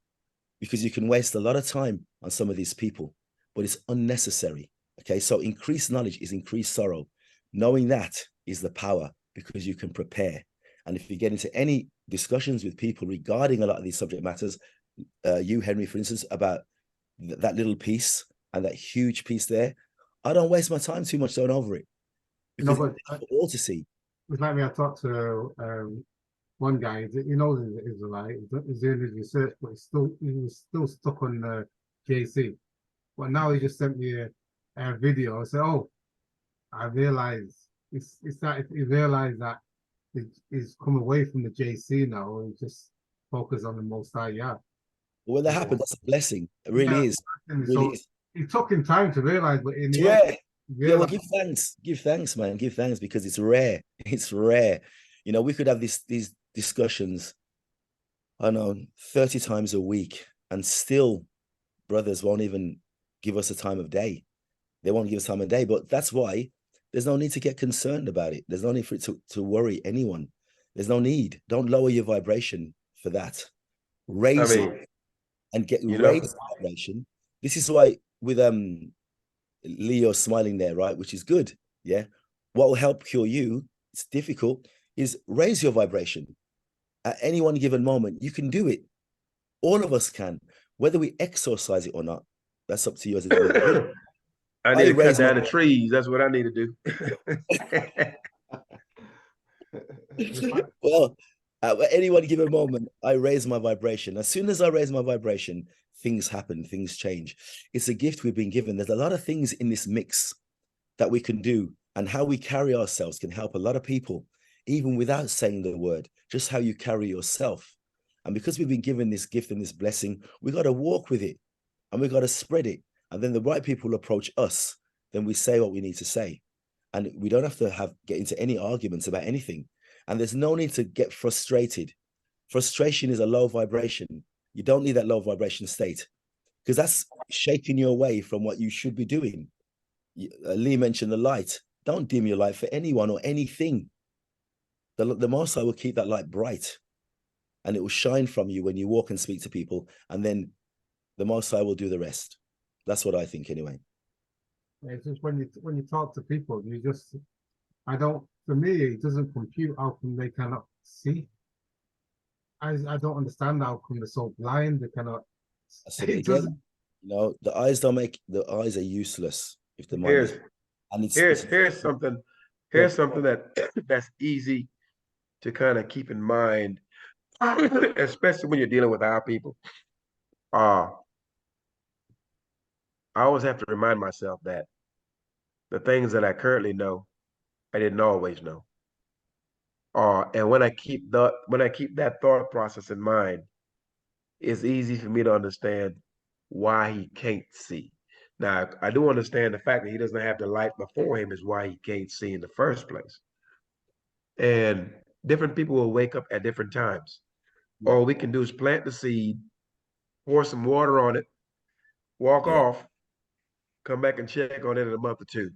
because you can waste a lot of time on some of these people, but it's unnecessary. Okay, so increased knowledge is increased sorrow. Knowing that is the power because you can prepare. And if you get into any discussions with people regarding a lot of these subject matters, you, Henry, for instance, about that little piece and that huge piece there, I don't waste my time too much going over it because but it's for all to see. it's like me. I talked to one guy. He knows he's an Israelite. He's doing his research, but he was still stuck on the JC. But now he just sent me a video. I said, "Oh, I realized it's that he realized that he's come away from the JC now and just focus on the Most High." Yeah. But when that So, happens, that's a blessing. It yeah. really is. It really So is. it took him time to realize, but in It's the end, rare. he Yeah, well, realized. give thanks, man. Give thanks because it's rare. It's rare. We could have these discussions, I don't know, 30 times a week, and still brothers won't even give us a time of day. They won't give us time of day. But that's why there's no need to get concerned about it. There's no need for it to worry anyone. There's no need. Don't lower your vibration for that. I Raise it mean, and get you know, raised vibration. This is why with Leo smiling there, right? Which is good. Yeah. What will help cure you? It's difficult. Is raise your vibration at any one given moment. You can do it. All of us can. Whether we exercise it or not, that's up to you as an individual. I need to cut down the trees. That's what I need to do. Well, at any one given moment, I raise my vibration. As soon as I raise my vibration, things happen, things change. It's a gift we've been given. There's a lot of things in this mix that we can do, and how we carry ourselves can help a lot of people, even without saying the word, just how you carry yourself. And because we've been given this gift and this blessing, we got to walk with it and we got to spread it. And then the right people approach us, then we say what we need to say. And we don't have to get into any arguments about anything. And there's no need to get frustrated. Frustration is a low vibration. You don't need that low vibration state, because that's shaking you away from what you should be doing. Lee mentioned the light. Don't dim your light for anyone or anything. The Most High will keep that light bright, and it will shine from you when you walk and speak to people, and then the Most High will do the rest. That's what I think anyway. It's just when you talk to people, for me, it doesn't compute how come they cannot see. I don't understand how come they're so blind, they cannot. I said it again. The eyes are useless if the mind is. And here's something that's easy to kind of keep in mind, especially when you're dealing with our people. I always have to remind myself that the things that I currently know, I didn't always know. And when I keep that thought process in mind, it's easy for me to understand why he can't see. Now, I do understand the fact that he doesn't have the light before him is why he can't see in the first place. And different people will wake up at different times. All we can do is plant the seed, pour some water on it, walk off, come back and check on it in a month or two,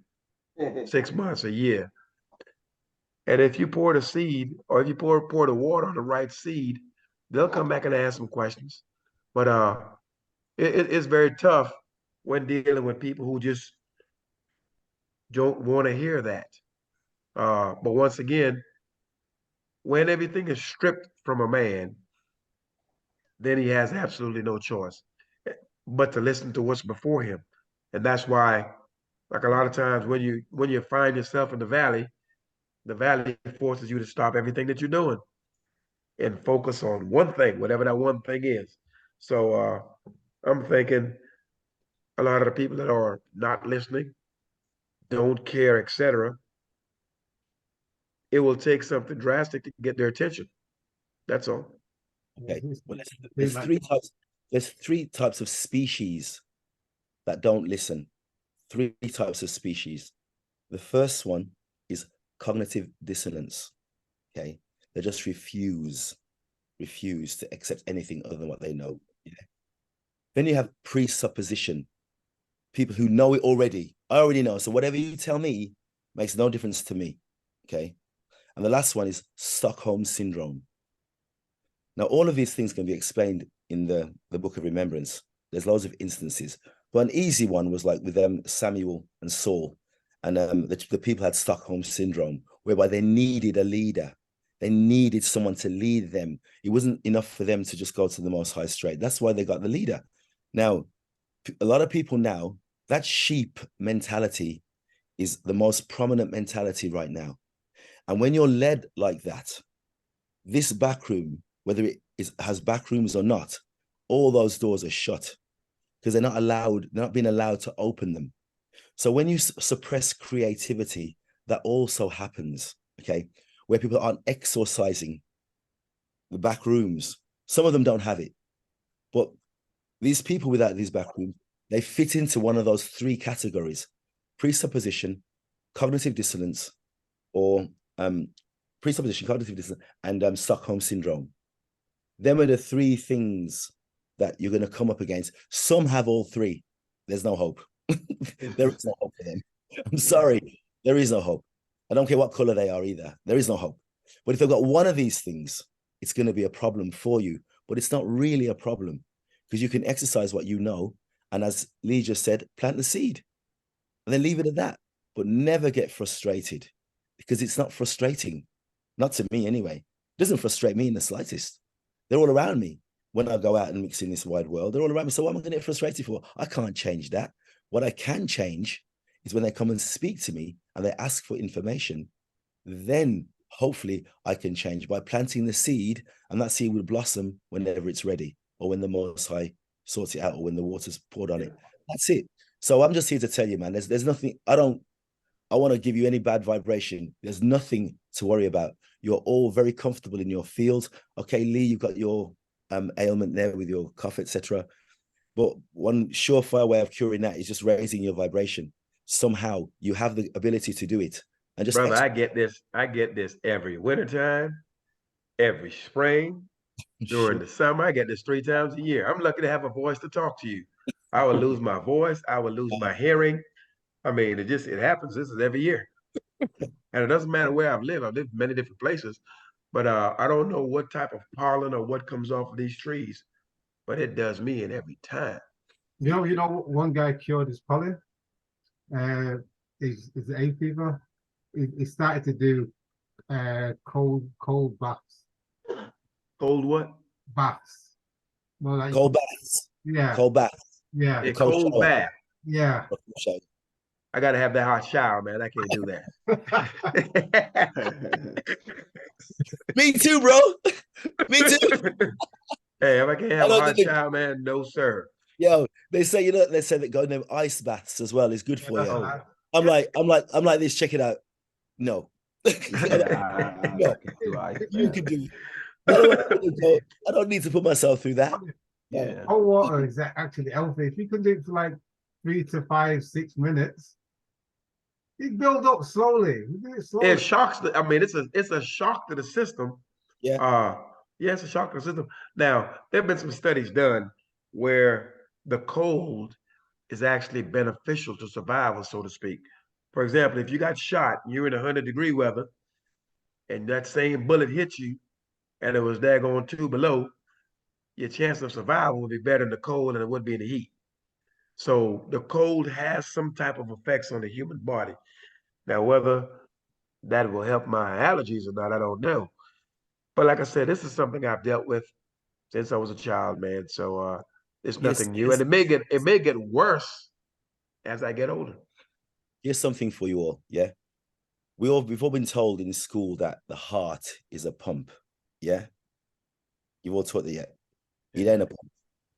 6 months, a year. And if you pour the seed, or if you pour the water on the right seed, they'll come back and ask some questions. But it's very tough when dealing with people who just don't want to hear that. But once again, when everything is stripped from a man, then he has absolutely no choice but to listen to what's before him. And that's why, like a lot of times when you find yourself in the valley forces you to stop everything that you're doing and focus on one thing, whatever that one thing is. So I'm thinking a lot of the people that are not listening, don't care, etc., it will take something drastic to get their attention. That's all. Okay. Well, there's three types of species that don't listen. Three types of species. The first one is cognitive dissonance. Okay. They just refuse to accept anything other than what they know. Yeah. Then you have presupposition. People who know it already. I already know. So whatever you tell me makes no difference to me. Okay. And the last one is Stockholm syndrome. Now, all of these things can be explained in the Book of Remembrance. There's loads of instances. But an easy one was like with Samuel and Saul. And the people had Stockholm syndrome, whereby they needed a leader. They needed someone to lead them. It wasn't enough for them to just go to the Most High straight. That's why they got the leader. Now, a lot of people now, that sheep mentality is the most prominent mentality right now. And when you're led like that, this back room, whether it has back rooms or not, all those doors are shut because they're not being allowed to open them. So when you suppress creativity, that also happens, okay? Where people aren't exorcising the back rooms. Some of them don't have it. But these people without these back rooms, they fit into one of those three categories: presupposition, cognitive dissonance, or presupposition, cognitive dissonance, and Stockholm syndrome. Them are the three things that you're going to come up against. Some have all three. There's no hope. There is no hope for them. I'm sorry. There is no hope. I don't care what color they are either. There is no hope. But if they've got one of these things, it's going to be a problem for you. But it's not really a problem because you can exercise what you know. And as Lee just said, plant the seed and then leave it at that. But never get frustrated because it's not frustrating. Not to me anyway. It doesn't frustrate me in the slightest. They're all around me. When I go out and mix in this wide world, they're all around me. So what am I going to get frustrated for? I can't change that. What I can change is when they come and speak to me and they ask for information. Then hopefully I can change by planting the seed, and that seed will blossom whenever it's ready, or when the Most High sorts it out, or when the water's poured on it. That's it. So I'm just here to tell you, man, there's nothing, I want to give you any bad vibration. There's nothing to worry about. You're all very comfortable in your field. Okay, Lee, you've got your ailment there with your cough, etc. But one surefire way of curing that is just raising your vibration. Somehow you have the ability to do it. And just brother, I get this every wintertime, every spring, during the summer. I get this 3 times a year. I'm lucky to have a voice to talk to you. I would lose my voice. I would lose my hearing. I mean, it happens. This is every year. And it doesn't matter where I've lived. I've lived in many different places, but I don't know what type of pollen or what comes off of these trees, but it does me in every time. You know, one guy cured his pollen. His hay fever. He started to do cold baths. Cold what? Baths. Well, like cold baths. Yeah. Cold baths. Yeah. A cold bath. Yeah. I gotta have that hot shower, man. I can't do that. Me too, bro. Me too. Hey, if I can't have a hot shower, man, no sir. Yo, they say that going to ice baths as well is good for you. Oh. I'm like this. Check it out. No. No. You can do it. I don't need to put myself through that. Yeah. Cold water is actually healthy. If you can do it for like 3 to 5, 6 minutes, it builds up slowly. It shocks I mean, it's a shock to the system. Yeah. Yeah, it's a shock to the system. Now, there have been some studies done where the cold is actually beneficial to survival, so to speak. For example, if you got shot, you're in 100-degree weather, and that same bullet hit you, and it was daggone 2 below, your chance of survival would be better in the cold than it would be in the heat. So the cold has some type of effects on the human body. Now, whether that will help my allergies or not, I don't know. But like I said, this is something I've dealt with since I was a child, man. So it's nothing new, and it may get worse as I get older. Here's something for you all. Yeah, we've all been told in school that the heart is a pump. Yeah, you've all taught that yet. It ain't a pump.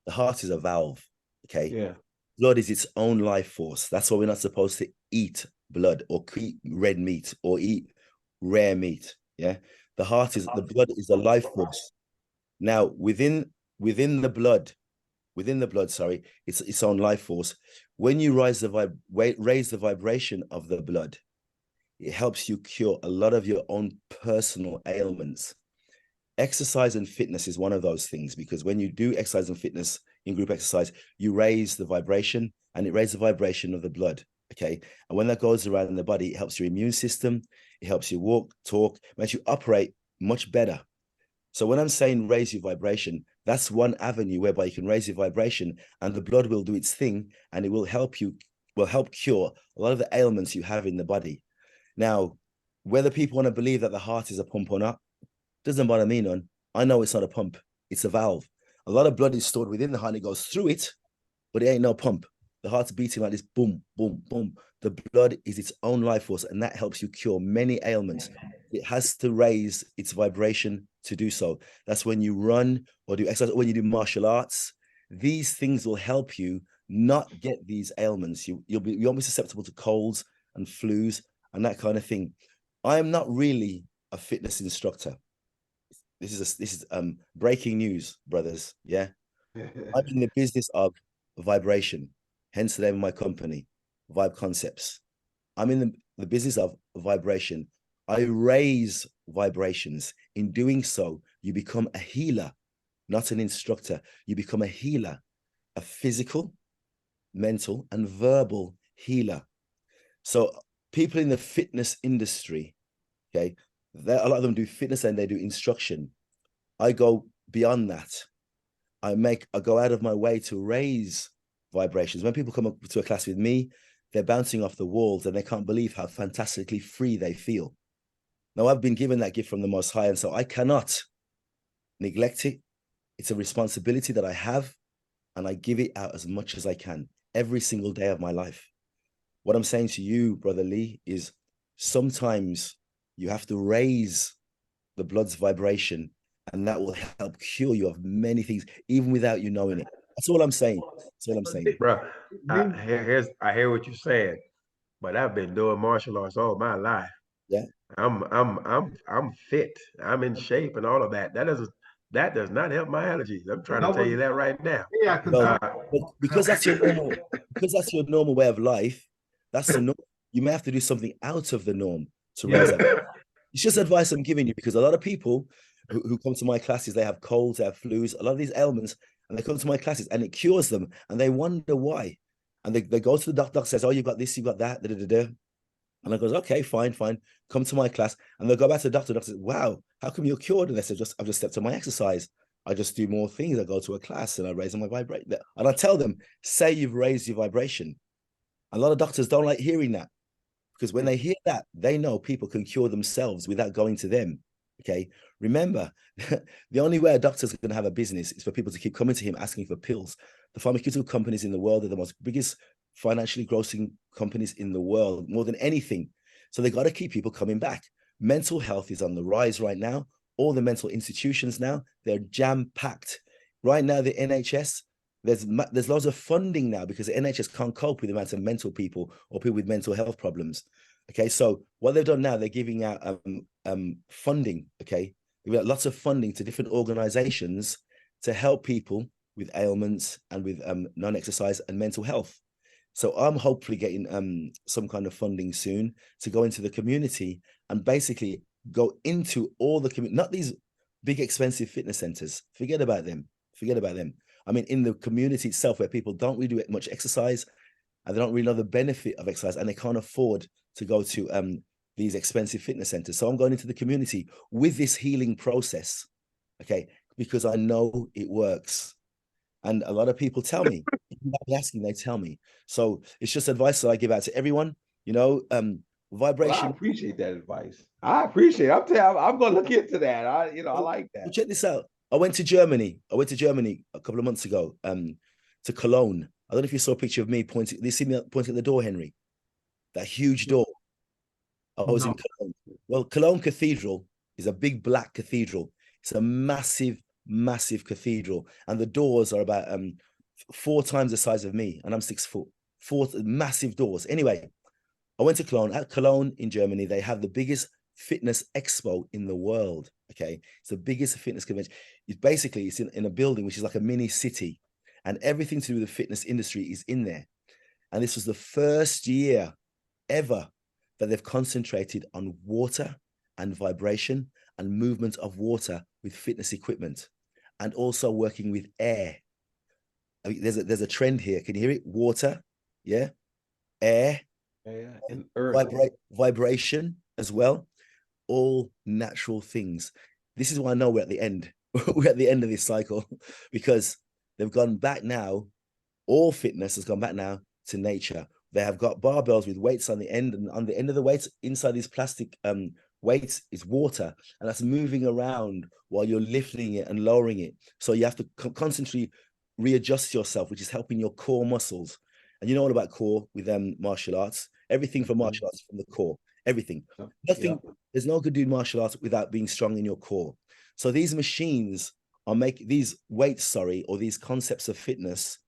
The heart is a valve. Okay. Yeah. Blood is its own life force. That's why we're not supposed to eat blood or eat red meat or eat rare meat. Yeah. The blood is a life force. Now, within the blood, sorry, it's its own life force. When you raise the vibration of the blood, it helps you cure a lot of your own personal ailments. Exercise and fitness is one of those things, because when you do exercise and fitness in group exercise, you raise the vibration, and it raises the vibration of the blood. Okay. And when that goes around in the body, it helps your immune system. It helps you walk, talk, makes you operate much better. So when I'm saying raise your vibration, that's one avenue whereby you can raise your vibration, and the blood will do its thing, and it will help cure a lot of the ailments you have in the body. Now, whether people want to believe that the heart is a pump or not, doesn't bother me none. I know it's not a pump. It's a valve. A lot of blood is stored within the heart, and it goes through it, but it ain't no pump. The heart's beating like this, boom, boom, boom. The blood is its own life force, and that helps you cure many ailments. It has to raise its vibration to do so. That's when you run or do exercise, or when you do martial arts. These things will help you not get these ailments. You won't be susceptible to colds and flus and that kind of thing. I am not really a fitness instructor. This is breaking news, brothers. Yeah. I'm in the business of vibration, hence the name of my company, Vibe Concepts. I'm in the business of vibration. I raise vibrations. In doing so, you become a healer, not an instructor. You become a healer, a physical, mental, and verbal healer. So people in the fitness industry, okay, a lot of them do fitness and they do instruction. I go beyond that. I go out of my way to raise vibrations. When people come up to a class with me, they're bouncing off the walls and they can't believe how fantastically free they feel. Now, I've been given that gift from the Most High, and so I cannot neglect it. It's a responsibility that I have, and I give it out as much as I can every single day of my life. What I'm saying to you, Brother Lee, is sometimes you have to raise the blood's vibration, and that will help cure you of many things, even without you knowing it. That's all I'm saying. That's all I'm saying. Bro, I hear what you're saying, but I've been doing martial arts all my life. Yeah. I'm fit. I'm in shape and all of that. That does not help my allergies. I'm trying to tell you that right now. Yeah, I can Well, tell. because that's your normal way of life, that's the norm. You may have to do something out of the norm to raise that. It's just advice I'm giving you, because a lot of people who come to my classes, they have colds, they have flus, a lot of these ailments, and they come to my classes and it cures them, and they wonder why. And they go to the doctor says, oh, you've got this, you've got that, da, da, da, da. And I goes, okay, fine. Come to my class. And they'll go back to the doctor. The doctor says, wow, how come you're cured? And they said, I've just stepped on my exercise. I just do more things. I go to a class and I raise my vibration. And I tell them, say you've raised your vibration. A lot of doctors don't like hearing that, because when they hear that, they know people can cure themselves without going to them. Okay. Remember, the only way a doctor's going to have a business is for people to keep coming to him asking for pills. The pharmaceutical companies in the world are the most biggest financially grossing companies in the world, more than anything. So they got to keep people coming back. Mental health is on the rise right now. All the mental institutions now, they're jam-packed. Right now, the NHS, there's lots of funding now because the NHS can't cope with the amount of mental people or people with mental health problems. Okay, so what they've done now, they're giving out funding. Okay, they've got lots of funding to different organizations to help people with ailments and with non-exercise and mental health. So I'm hopefully getting some kind of funding soon to go into the community and basically go into all the community, not these big expensive fitness centers. Forget about them. I mean, in the community itself, where people don't really do much exercise and they don't really know the benefit of exercise, and they can't afford to go to these expensive fitness centers. So I'm going into the community with this healing process, okay, because I know it works. And a lot of people tell me, asking, they tell me. So it's just advice that I give out to everyone, vibration. Well, I appreciate that advice. I appreciate it. I'm going to look into that. I like that. Well, check this out. I went to Germany a couple of months ago, to Cologne. I don't know if you saw a picture of me pointing. You see me pointing at the door, Henry? That huge door. I was in Cologne. Well, Cologne Cathedral is a big black cathedral. It's a massive, massive cathedral, and the doors are about 4 times the size of me, and I'm 6 foot. 4 massive doors. Anyway, I went to Cologne. At Cologne in Germany, they have the biggest fitness expo in the world. Okay, it's the biggest fitness convention. It's in a building which is like a mini city, and everything to do with the fitness industry is in there. And this was the first year ever that they've concentrated on water and vibration and movement of water with fitness equipment, and also working with air. I mean, there's a trend here. Can you hear it? Water, yeah, air, and earth, vibration as well. All natural things. This is why I know we're at the end. We're at the end of this cycle, because they've gone back now. All fitness has gone back now to nature. They have got barbells with weights on the end, and on the end of the weights, inside these plastic weights, is water, and that's moving around while you're lifting it and lowering it. So you have to constantly readjust yourself, which is helping your core muscles. And you know all about core with martial arts. Everything from martial arts from the core. Everything. Nothing. Yeah. There's no good doing martial arts without being strong in your core. So these machines are making these weights, or these concepts of fitness.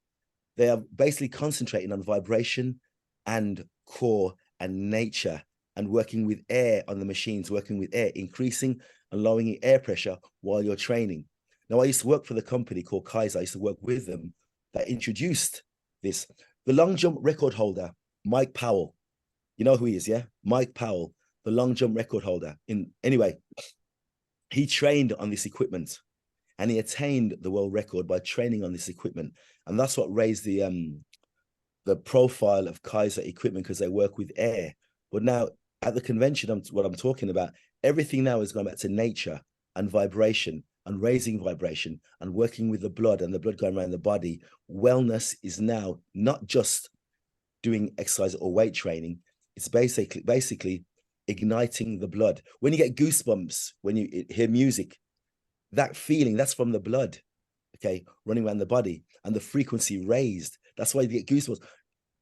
They are basically concentrating on vibration and core and nature, and working with air on the machines, working with air, increasing and lowering air pressure while you're training. Now, I used to work for the company called Kaiser. I used to work with them that introduced this. The long jump record holder, Mike Powell. You know who he is, yeah? Mike Powell, the long jump record holder. Anyway, he trained on this equipment, and he attained the world record by training on this equipment. And that's what raised the profile of Kaiser equipment, because they work with air. But now at the convention, what I'm talking about, everything now is going back to nature and vibration and raising vibration and working with the blood, and the blood going around the body. Wellness is now not just doing exercise or weight training. It's basically igniting the blood. When you get goosebumps, when you hear music, that feeling, that's from the blood, okay, running around the body, and the frequency raised. That's why you get goosebumps.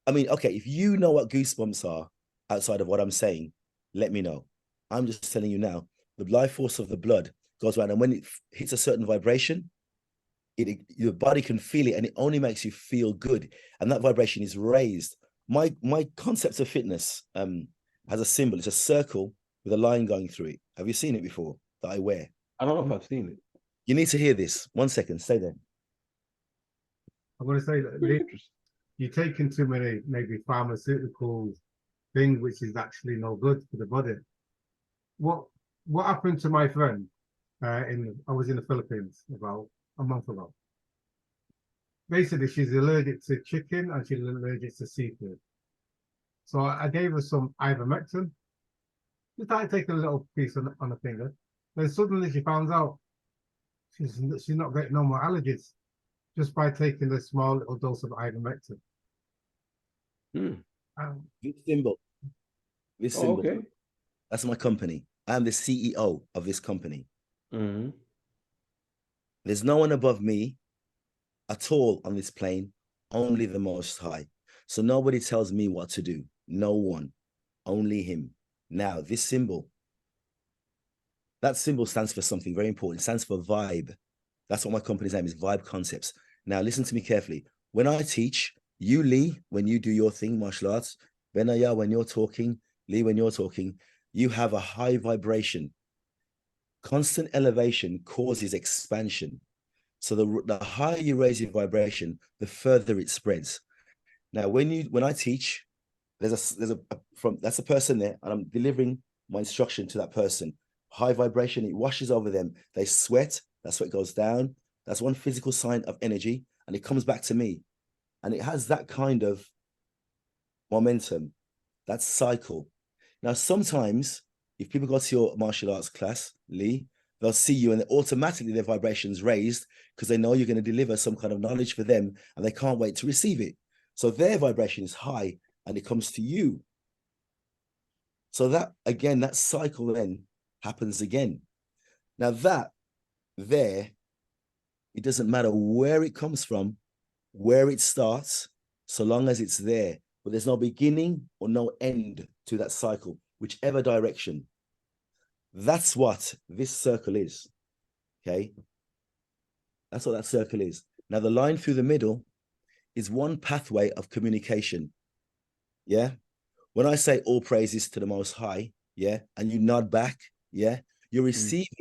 I mean, okay, if you know what goosebumps are outside of what I'm saying, let me know. I'm just telling you now, the life force of the blood goes around, and when it hits a certain vibration, your body can feel it, and it only makes you feel good. And that vibration is raised. My concept of fitness has a symbol. It's a circle with a line going through it. Have you seen it before that I wear? I don't know if I've seen it. You need to hear this. 1 second, stay there. I'm going to say that you're taking too many maybe pharmaceutical things, which is actually no good for the body. What happened to my friend? I was in the Philippines about a month ago. Basically, she's allergic to chicken and she's allergic to seafood. So I gave her some ivermectin. She started taking a little piece on the finger. Then suddenly she found out she's not getting no more allergies just by taking a small little dose of ivermectin. This symbol. This symbol. Okay. That's my company. I'm the CEO of this company. Mm-hmm. There's no one above me at all on this plane, only the Most High. So nobody tells me what to do. No one, only him. Now, this symbol, that symbol stands for something very important. It stands for vibe. That's what my company's name is, Vibe Concepts. Now, listen to me carefully. When I teach, you, Lee, when you do your thing, martial arts, Benaya, when you're talking, Lee, when you're talking, you have a high vibration. Constant elevation causes expansion. So the higher you raise your vibration, the further it spreads. Now, when I teach, that's a person there, and I'm delivering my instruction to that person. High vibration, it washes over them. They sweat. That's what goes down. That's one physical sign of energy, and it comes back to me, and it has that kind of momentum, that cycle. Now, sometimes if people go to your martial arts class, Lee, they'll see you and automatically their vibrations raised because they know you're going to deliver some kind of knowledge for them and they can't wait to receive it. So their vibration is high and it comes to you. So that, again, that cycle then happens again. Now that there, it doesn't matter where it comes from, where it starts, so long as it's there. But there's no beginning or no end to that cycle, whichever direction. That's what this circle is, okay? That's what that circle is. Now, the line through the middle is one pathway of communication, yeah? When I say all praises to the Most High, yeah, and you nod back, yeah, you're receiving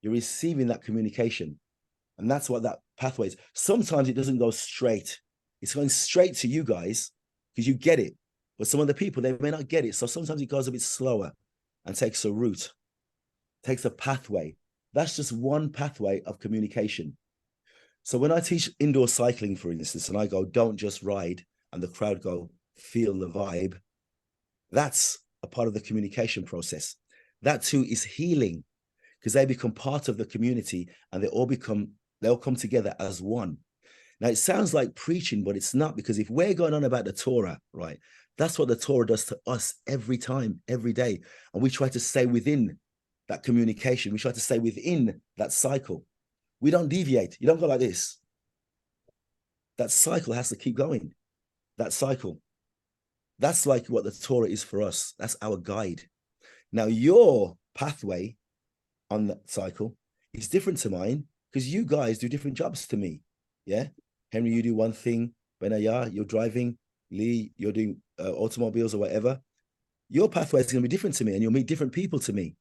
that communication. And that's what that pathway is. Sometimes it doesn't go straight. It's going straight to you guys because you get it. But some other people, they may not get it. So sometimes it goes a bit slower and takes a route, takes a pathway. That's just one pathway of communication. So when I teach indoor cycling, for instance, and I go, don't just ride, and the crowd go, feel the vibe, that's a part of the communication process. That too is healing because they become part of the community and they'll come together as one. Now, it sounds like preaching, but it's not, because if we're going on about the Torah, right, that's what the Torah does to us every time, every day. And we try to stay within that communication. We try to stay within that cycle. We don't deviate. You don't go like this. That cycle has to keep going. That cycle. That's like what the Torah is for us. That's our guide. Now, your pathway on that cycle is different to mine because you guys do different jobs to me. Yeah. Henry, you do one thing. Benaya, you're driving. Lee, you're doing automobiles or whatever. Your pathway is going to be different to me and you'll meet different people to me.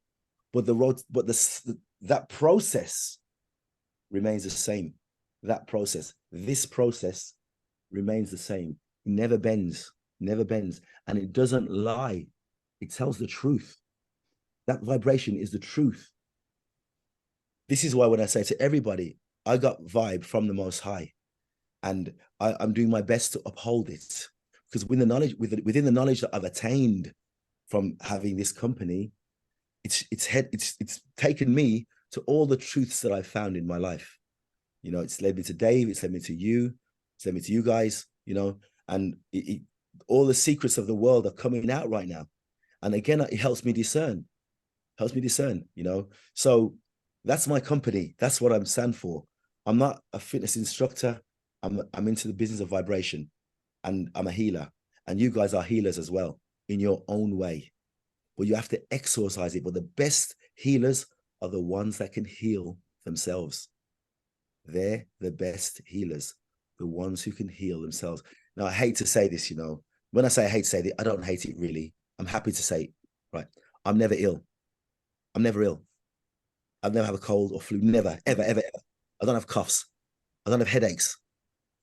But that process remains the same. That process, this process remains the same. It never bends, never bends. And it doesn't lie. It tells the truth. That vibration is the truth. This is why when I say to everybody, I got vibe from the Most High, and I'm doing my best to uphold it. Because within the knowledge that I've attained from having this company, it's taken me to all the truths that I've found in my life. You know, it's led me to Dave, it's led me to you, it's led me to you guys, you know, and all the secrets of the world are coming out right now. And again, it helps me discern, you know. So that's my company. That's what I'm stand for. I'm not a fitness instructor. I'm into the business of vibration, and I'm a healer. And you guys are healers as well in your own way. But you have to exorcise it. But the best healers are the ones that can heal themselves. They're the best healers, the ones who can heal themselves. Now, I hate to say this, you know. When I say I hate to say it, I don't hate it really. I'm happy to say it, right? I'm never ill. I'm never ill. I've never had a cold or flu. Never, ever, ever, ever. I don't have coughs. I don't have headaches.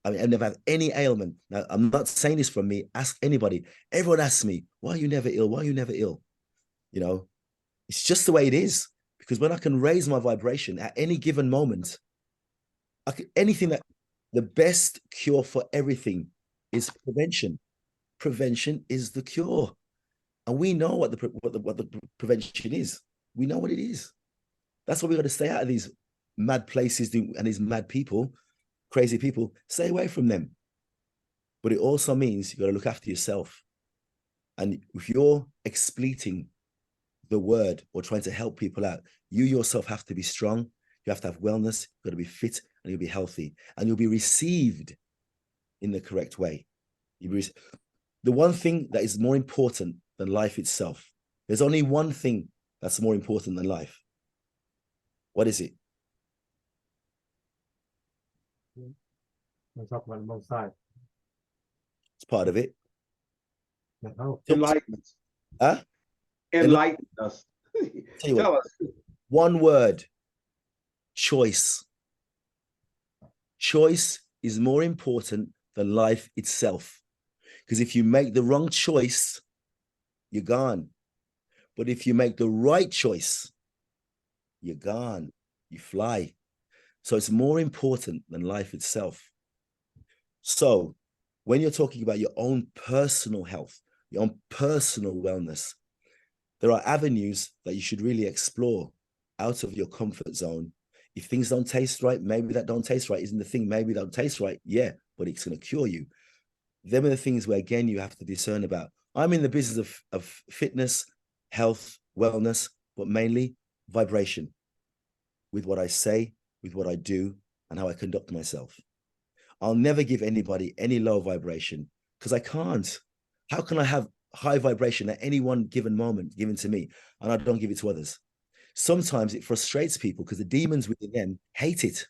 I mean, I've never had any ailment. Now, I'm not saying this from me. Ask anybody. Everyone asks me, why are you never ill? Why are you never ill? You know, it's just the way it is. Because when I can raise my vibration at any given moment, anything that the best cure for everything is prevention. Prevention is the cure. And we know what the prevention is. We know what it is. That's why we got to stay out of these mad places and these mad people, crazy people. Stay away from them. But it also means you got to look after yourself. And if you're expleting the word or trying to help people out, you yourself have to be strong. You have to have wellness. You've got to be fit and you'll be healthy. And you'll be received in the correct way. The one thing that is more important than life itself, there's only one thing that's more important than life. What is it? We're talking about the Most High. It's part of it. Enlighten us. Huh? Enlighten us. Tell us. One word. Choice. Choice is more important than life itself. Because if you make the wrong choice, you're gone. But if you make the right choice, you're gone. You fly. So it's more important than life itself. So when you're talking about your own personal health, your own personal wellness, there are avenues that you should really explore out of your comfort zone. If things don't taste right, maybe that don't taste right isn't the thing. Maybe that don't taste right. Yeah, but it's going to cure you. Them are the things where, again, you have to discern about. I'm in the business of fitness, health, wellness, but mainly vibration with what I say, with what I do, and how I conduct myself. I'll never give anybody any low vibration because I can't. How can I have high vibration at any one given moment given to me and I don't give it to others? Sometimes it frustrates people because the demons within them hate it.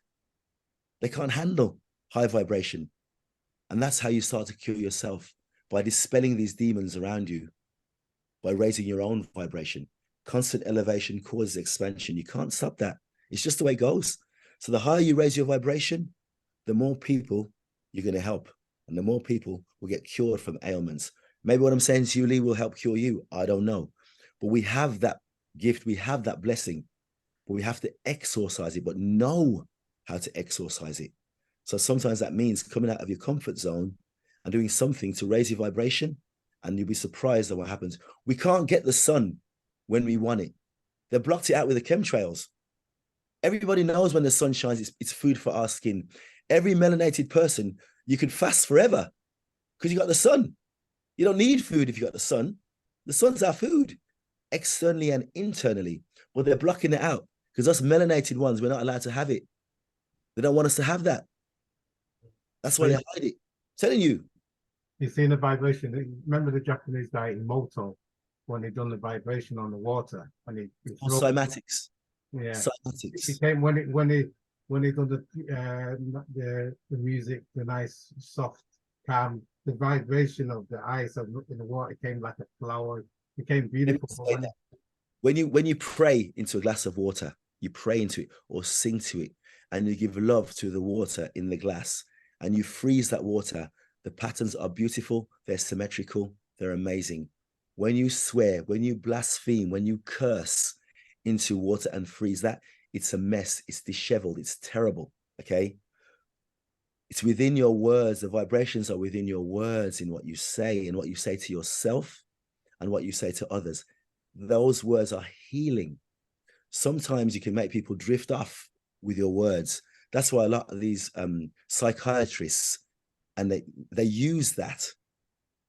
They can't handle high vibration. And that's how you start to cure yourself, by dispelling these demons around you, by raising your own vibration. Constant elevation causes expansion. You can't stop that. It's just the way it goes. So the higher you raise your vibration, the more people you're going to help. And the more people will get cured from ailments. Maybe what I'm saying to you, Lee, will help cure you. I don't know. But we have that gift. We have that blessing. But we have to exorcise it, but know how to exorcise it. So sometimes that means coming out of your comfort zone and doing something to raise your vibration, and you'll be surprised at what happens. We can't get the sun when we want it. They blocked it out with the chemtrails. Everybody knows when the sun shines, it's food for our skin. Every melanated person, you could fast forever because you got the sun. You don't need food if you got the sun. The sun's our food, externally and internally. But they're blocking it out because us melanated ones, we're not allowed to have it. They don't want us to have that. That's why they hide it. I'm telling you. You've seen the vibration. Remember the Japanese guy in Moto when they done the vibration on the water and he cymatics. Yeah. Cymatics. It became when they done the music, the nice soft calm, the vibration of the ice in the water came like a flower. It became beautiful. When you pray into a glass of water, you pray into it or sing to it, and you give love to the water in the glass, and you freeze that water. The patterns are beautiful. They're symmetrical. They're amazing. When you swear, when you blaspheme, when you curse into water and freeze that, it's a mess. It's disheveled. It's terrible. Okay. It's within your words. The vibrations are within your words in what you say and what you say to yourself and what you say to others. Those words are healing. Sometimes you can make people drift off with your words. That's why a lot of these psychiatrists, and they use that,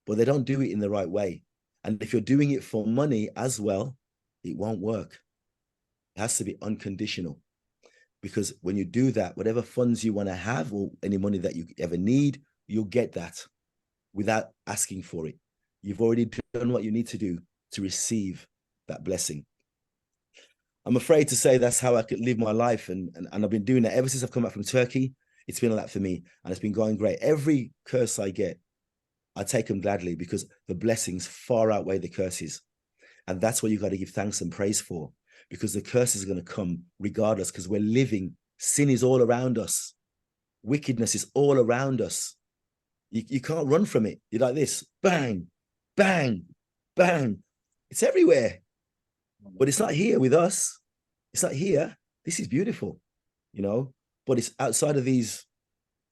but they don't do it in the right way. And if you're doing it for money as well, it won't work. It has to be unconditional. Because when you do that, whatever funds you want to have or any money that you ever need, you'll get that. without asking for it. You've already done what you need to do to receive that blessing. I'm afraid to say that's how I could live my life. And I've been doing that ever since I've come back from Turkey. It's been like that for me. And it's been going great. Every curse I get, I take them gladly because the blessings far outweigh the curses. And that's what you got to give thanks and praise for, because the curses are going to come regardless, because we're living. Sin is all around us. Wickedness is all around us. You can't run from it. You're like this, bang, bang, bang. It's everywhere. But it's not here with us. It's not here. This is beautiful, you know, but it's outside of these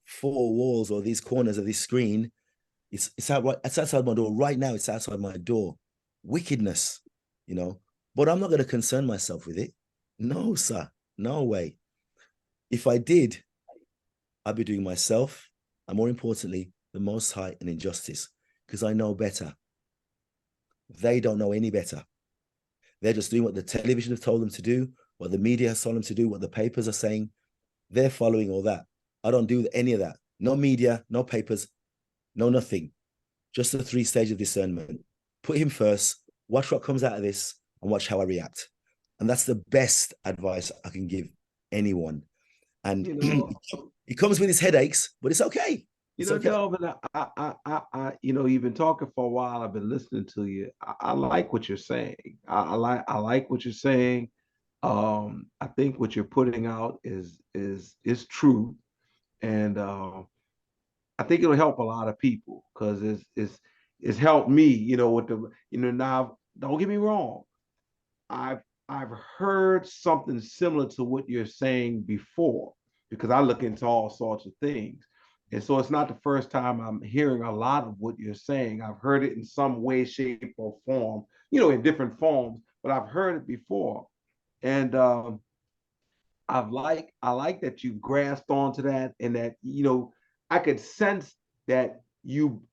four walls or these corners of this screen. It's outside my door right now. It's outside my door. Wickedness, you know, but I'm not going to concern myself with it. No, sir. No way. If I did, I'd be doing myself, and more importantly, the Most High, an injustice, because I know better. They don't know any better. They're just doing what the television has told them to do, what the media has told them to do, what the papers are saying. They're following all that. I don't do any of that. No media, no papers, no nothing. Just the 3 stages of discernment. Put him first, watch what comes out of this, and watch how I react. And that's the best advice I can give anyone. And you know, it comes with its headaches, but it's okay. You know, Delvin, you know, you've been talking for a while. I've been listening to you. I like what you're saying. I like what you're saying. I think what you're putting out is true, and I think it'll help a lot of people, because it's helped me. You know, with the, you know, now don't get me wrong. I've heard something similar to what you're saying before, because I look into all sorts of things. And so it's not the first time I'm hearing a lot of what you're saying. I've heard it in some way, shape, or form, you know, in different forms, but I've heard it before. And I like that you grasped onto that, and that, you know, I could sense that you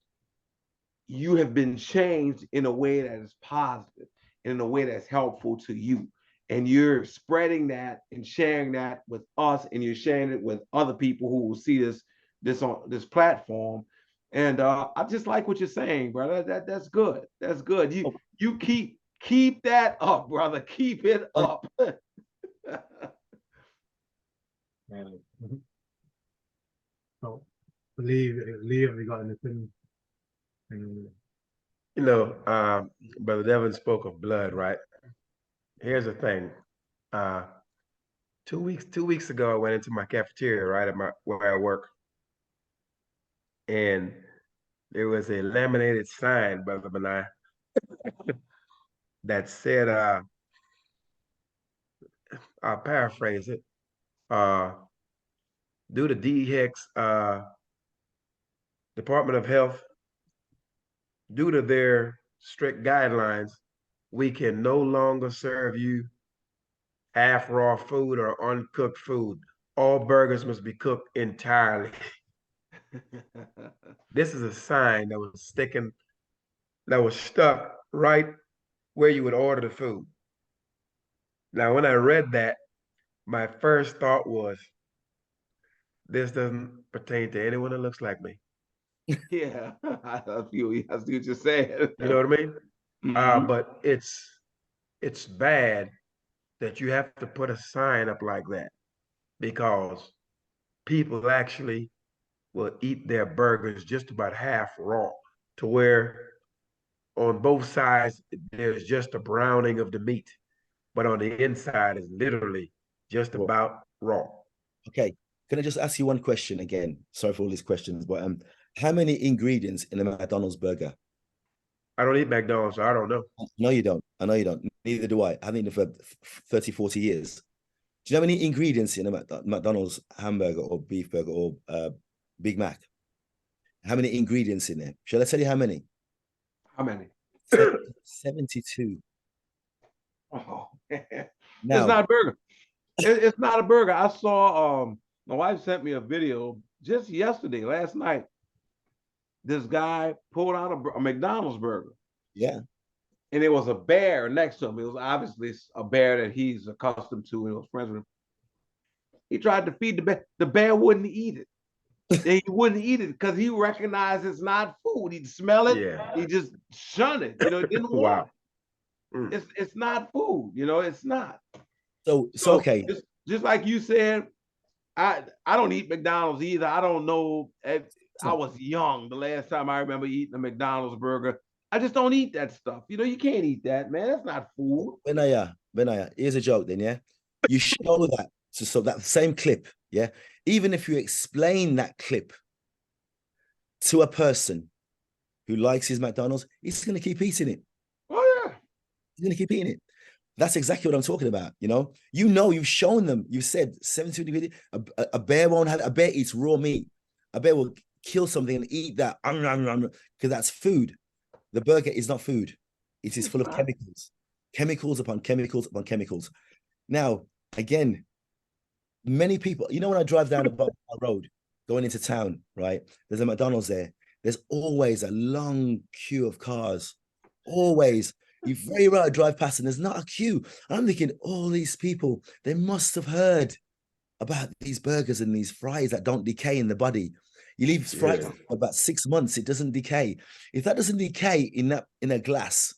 have been changed in a way that is positive, in a way that's helpful to you. And you're spreading that and sharing that with us, and you're sharing it with other people who will see this on this platform. And I just like what you're saying, brother. That's good. That's good. You keep that up, brother. Keep it up. So, Lee, have you got anything? You know, Brother Devin spoke of blood, right? Here's the thing. 2 weeks ago, I went into my cafeteria, right, at where I work, and there was a laminated sign, Brother Benai, that said, I'll paraphrase it, due to DHEC's Department of Health, due to their strict guidelines, we can no longer serve you half raw food or uncooked food. All burgers must be cooked entirely. This is a sign that was stuck right where you would order the food. Now, when I read that, my first thought was, this doesn't pertain to anyone that looks like me. Yeah, I see what you're saying. You know what I mean? Mm-hmm. But it's bad that you have to put a sign up like that, because people actually will eat their burgers just about half raw, to where on both sides there's just a browning of the meat, but on the inside is literally just about raw. Okay, can I just ask you one question again? Sorry for all these questions, but how many ingredients in a McDonald's burger? I don't eat McDonald's, so I don't know. No, you don't. I know you don't. Neither do I. I haven't eaten for 30, 40 years. Do you know how many ingredients in a McDonald's hamburger or beef burger or Big Mac? How many ingredients in there? Shall I tell you how many? How many? 72. Oh, man. Now, it's not a burger. It's not a burger. I saw, my wife sent me a video just yesterday, last night. This guy pulled out a McDonald's burger. Yeah. And there was a bear next to him. It was obviously a bear that he's accustomed to and was friends with him. He tried to feed the bear. The bear wouldn't eat it. And he wouldn't eat it because he recognized it's not food. He'd smell it. Yeah. He just shun it. You know, he didn't want Wow. it. It's not food. You know, it's not. So okay. Just like you said, I don't eat McDonald's either. I don't know. I was young the last time I remember eating a McDonald's burger. I just don't eat that stuff. You know, you can't eat that, man. That's not food. Benaya, here's a joke then, yeah? You show that, so that same clip, yeah? Even if you explain that clip to a person who likes his McDonald's, he's going to keep eating it. Oh, yeah. He's going to keep eating it. That's exactly what I'm talking about, you know? You've shown them, you said 70 degrees, a bear won't have, a bear eats raw meat. A bear will kill something and eat that, because that's food. The burger is not food. It is full of chemicals. Chemicals upon chemicals upon chemicals. Now, again, many people, when I drive down the road going into town, right? There's a McDonald's there. There's always a long queue of cars. Always. You very rarely drive past and there's not a queue. I'm thinking, all these people, they must have heard about these burgers and these fries that don't decay in the body. You leave fries for about 6 months, it doesn't decay. If that doesn't decay in a glass,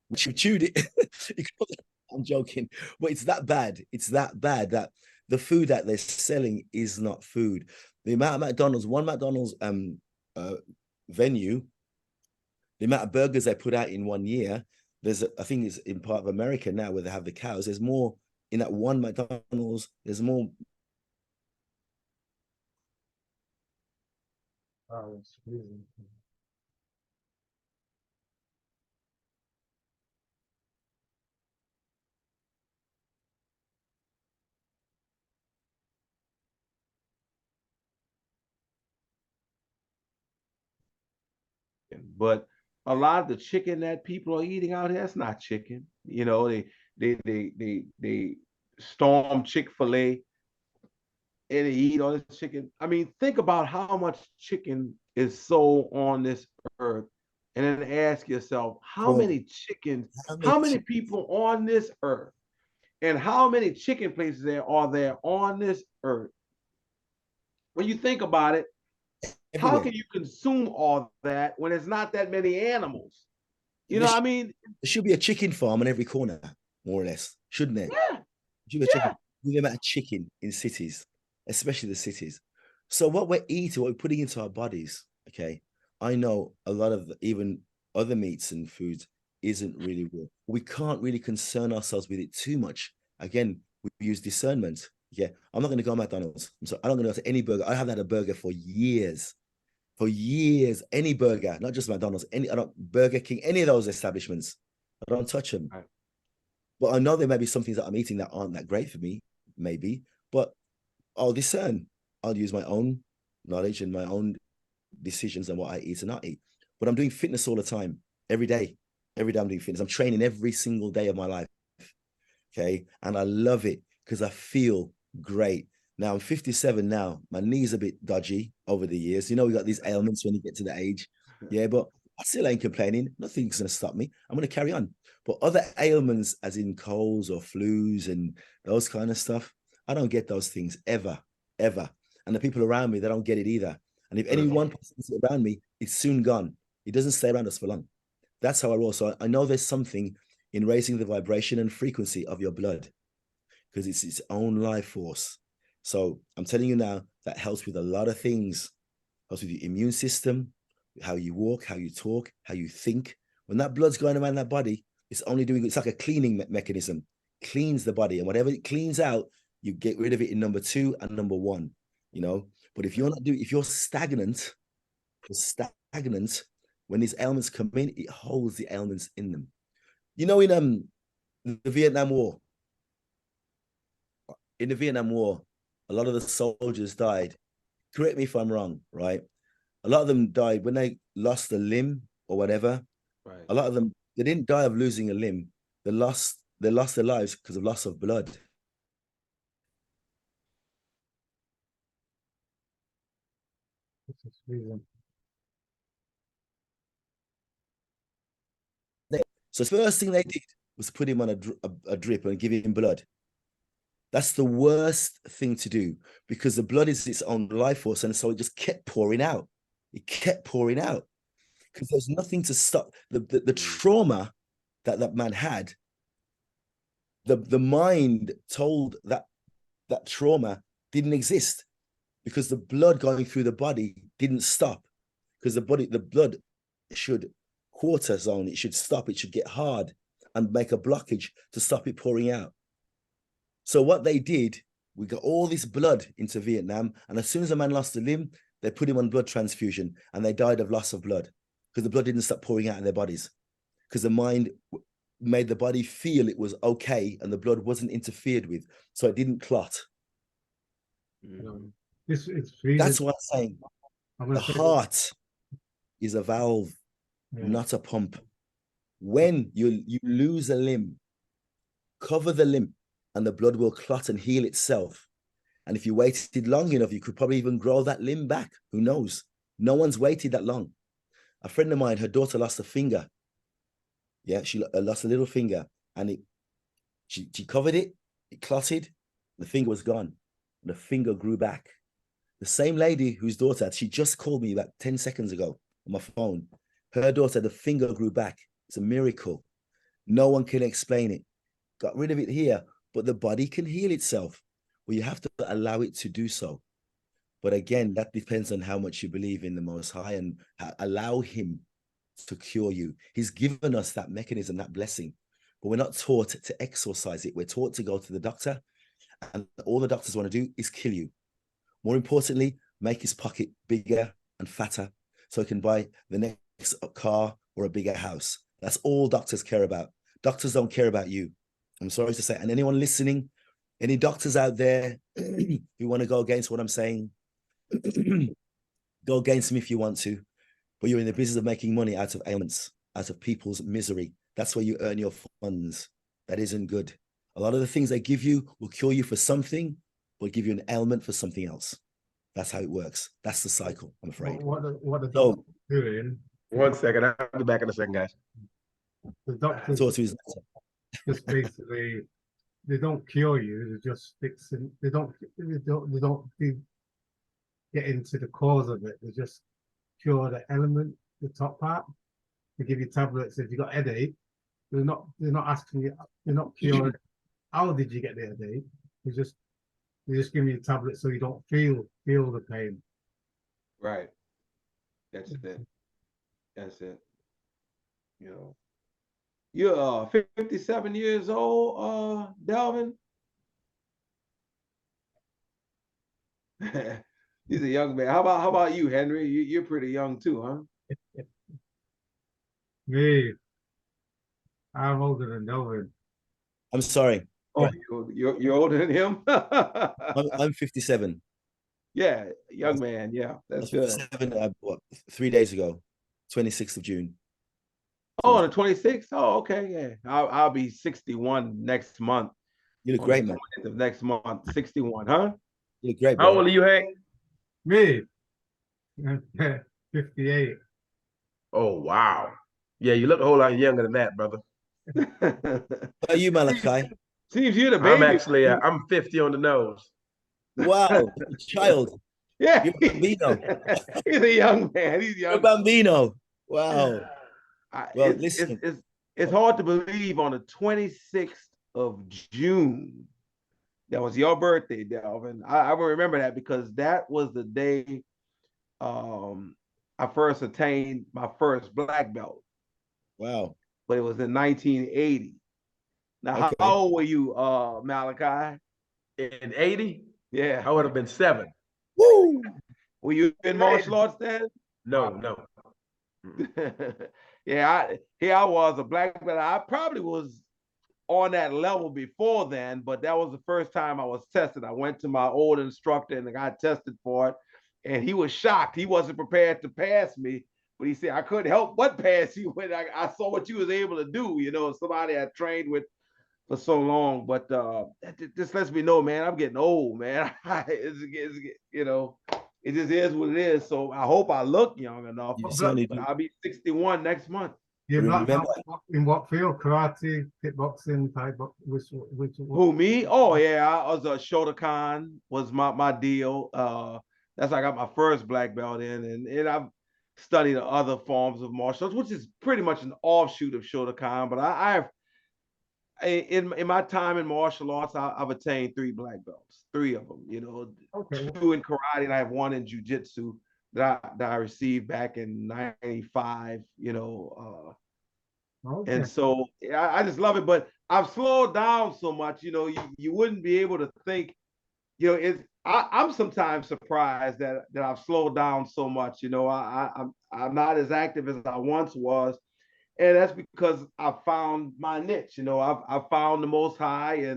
which you chewed it. I'm joking, but it's that bad. It's that bad that the food that they're selling is not food. The amount of one McDonald's venue, the amount of burgers they put out in 1 year, I think it's in part of America now where they have the cows. There's more in that one McDonald's. There's more. Oh, it's freezing. But a lot of the chicken that people are eating out here, that's not chicken. You know, they storm Chick-fil-A and they eat all this chicken. I mean, think about how much chicken is sold on this earth, and then ask yourself, how many chickens, how many people on this earth, and how many chicken places are there on this earth? When you think about it, Everywhere. how can you consume all that when it's not that many animals? You know what I mean? There should be a chicken farm on every corner, more or less, shouldn't there? Yeah. Should be a chicken. The amount of chicken in cities, especially the cities. So what we're eating, what we're putting into our bodies, okay? I know a lot of even other meats and foods isn't really real. We can't really concern ourselves with it too much. Again, we use discernment. Yeah, I'm not going to go to McDonald's. So I'm not going to go to any burger. I haven't had a burger for years. For years, any burger, not just McDonald's, Burger King, any of those establishments, I don't touch them. Right. But I know there may be some things that I'm eating that aren't that great for me, maybe, but I'll discern. I'll use my own knowledge and my own decisions on what I eat and not eat. But I'm doing fitness all the time, every day. Every day I'm doing fitness. I'm training every single day of my life. Okay. And I love it because I feel great. Now I'm 57 now. My knee's a bit dodgy over the years. You know, we got these ailments when you get to the age. Yeah, but I still ain't complaining. Nothing's going to stop me. I'm going to carry on. But other ailments, as in colds or flus and those kind of stuff, I don't get those things ever, ever. And the people around me, they don't get it either. And if any one person is around me, it's soon gone. It doesn't stay around us for long. That's how I roll. So I know there's something in raising the vibration and frequency of your blood because it's its own life force. So I'm telling you now, that helps with a lot of things. Helps with your immune system, how you walk, how you talk, how you think. When that blood's going around that body, it's like a cleaning mechanism. Cleans the body, and whatever it cleans out, you get rid of it in number 2 and number 1. You know, but if you're stagnant, when these ailments come in, it holds the ailments in them. You know, in the Vietnam War, a lot of the soldiers died. Correct me if I'm wrong, right? A lot of them died when they lost a limb or whatever. Right. A lot of them, they didn't die of losing a limb. They lost their lives because of loss of blood. So the first thing they did was put him on a drip and give him blood. That's the worst thing to do because the blood is its own life force. And so it just kept pouring out. It kept pouring out because there's nothing to stop the trauma that man had. The mind told that trauma didn't exist because the blood going through the body didn't stop because the blood should quarter zone. It should stop. It should get hard and make a blockage to stop it pouring out. So what they did, we got all this blood into Vietnam, and as soon as a man lost a limb, they put him on blood transfusion, and they died of loss of blood because the blood didn't stop pouring out in their bodies because the mind made the body feel it was okay, and the blood wasn't interfered with, so it didn't clot. That's what I'm saying. The heart is a valve, not a pump. When you lose a limb, cover the limb, and the blood will clot and heal itself. And if you waited long enough, you could probably even grow that limb back. Who knows? No one's waited that long. A friend of mine, her daughter lost a finger. Yeah, she lost a little finger, and she covered it, it clotted, the finger was gone. The finger grew back. The same lady whose daughter, she just called me about 10 seconds ago on my phone. Her daughter, the finger grew back. It's a miracle. No one can explain it. Got rid of it here, but the body can heal itself. Well, you have to allow it to do so. But again, that depends on how much you believe in the Most High and allow him to cure you. He's given us that mechanism, that blessing, but we're not taught to exorcise it. We're taught to go to the doctor, and all the doctors want to do is kill you. More importantly, make his pocket bigger and fatter so he can buy the next car or a bigger house. That's all doctors care about. Doctors don't care about you. I'm sorry to say. And anyone listening, any doctors out there who want to go against what I'm saying, go against me if you want to. But you're in the business of making money out of ailments, out of people's misery. That's where you earn your funds. That isn't good. A lot of the things they give you will cure you for something, but give you an ailment for something else. That's how it works. That's the cycle, I'm afraid. What the doctors doing? 1 second. I'll be back in a second, guys. The doctors just basically, they don't cure you. They just fix it. They don't get into the cause of it. They just cure the element, the top part. They give you tablets if you got headache. They're not asking you. They're not curing. How did you get the headache? They just give you tablets so you don't feel the pain. Right. That's it. That's it. You know, you're 57 years old, Delvin. He's a young man. How about you, Henry? You're pretty young too, huh? Me, I'm older than Delvin. I'm sorry. Oh, you're older than him? I'm 57. Yeah, young man. Yeah, that's good. 57, 3 days ago, 26th of June. Oh, the 26th? Oh, okay, yeah. I'll be 61 next month. You look great, man. Of next month, 61, huh? You look great, bro. How old are you, Hank? Me, 58. Oh, wow. Yeah, you look a whole lot younger than that, brother. How are you, Malachi? Seems you're the baby. I'm actually, I'm 50 on the nose. Wow, child. Yeah. You're Bambino. He's a young man. He's young. You're Bambino. Wow. Well, listen. It's hard to believe on the 26th of June. That was your birthday, Delvin. I will remember that because that was the day I first attained my first black belt. Wow. But it was in 1980. Now, how old were you, Malachi? In 80? Yeah. I would have been 7. Woo! Were you in martial arts then? No. Yeah, here I was a black belt. I probably was on that level before then, but that was the first time I was tested. I went to my old instructor and I got tested for it, and he was shocked. He wasn't prepared to pass me, but he said I couldn't help but pass you when I saw what you was able to do. You know, somebody I trained with for so long. But this lets me know, man, I'm getting old, man. You know, it just is what it is. So I hope I look young enough. But I'll be 61 next month. You're not Remember, in what field? Karate, kickboxing, Thai box, which Who, me? Oh yeah, I was a Shotokan was my deal. That's how I got my first black belt in, and I've studied other forms of martial arts, which is pretty much an offshoot of Shotokan. But in my time in martial arts, I've attained 3 black belts, 3 of them. okay. 2 in karate, and I have 1 in jujitsu that I received back in '95. Okay. And so I just love it, but I've slowed down so much. You wouldn't be able to think. I'm sometimes surprised that I've slowed down so much. I'm not as active as I once was, and that's because I found my niche. I've found the Most High,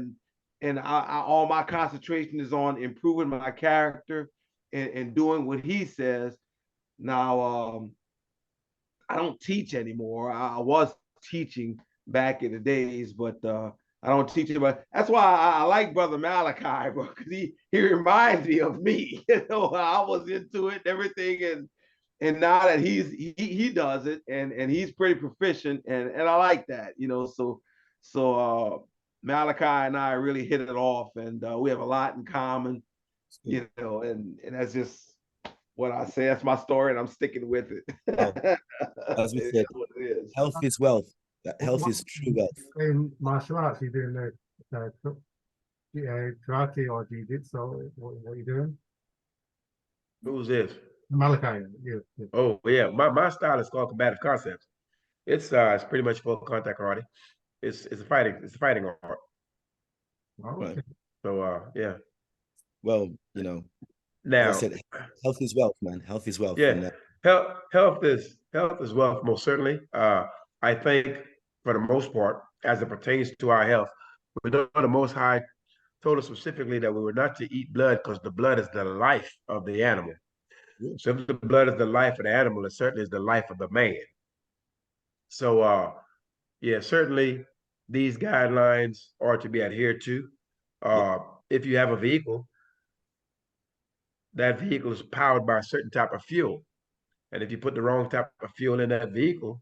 and all my concentration is on improving my character and doing what He says. Now, I don't teach anymore. I was teaching back in the days, but I don't teach it. But that's why I like Brother Malachi, bro, because he reminds me of me. I was into it and everything, and now that he does it, and he's pretty proficient, and I like that. So Malachi and I really hit it off, and we have a lot in common. And that's just what I say. That's my story, and I'm sticking with it. well, as we It said, is what it is. health is wealth. That health What is true wealth. in martial arts? You doing karate or jiu-jitsu? What are you doing? Who's this? Malachi. Yeah. Oh yeah, my style is called combative concepts. It's pretty much full contact karate. It's a fighting art. Oh, Right. okay. So yeah. Well, as I Now, said, health is wealth, man. Health is wealth. yeah, And health is wealth, most certainly. I think for the most part, as it pertains to our health, we know the Most High told us specifically that we were not to eat blood because the blood is the life of the animal. yeah, So if the blood is the life of the animal, it certainly is the life of the man. So yeah, certainly these guidelines are to be adhered to. yeah, If you have a vehicle, that vehicle is powered by a certain type of fuel. And if you put the wrong type of fuel in that vehicle,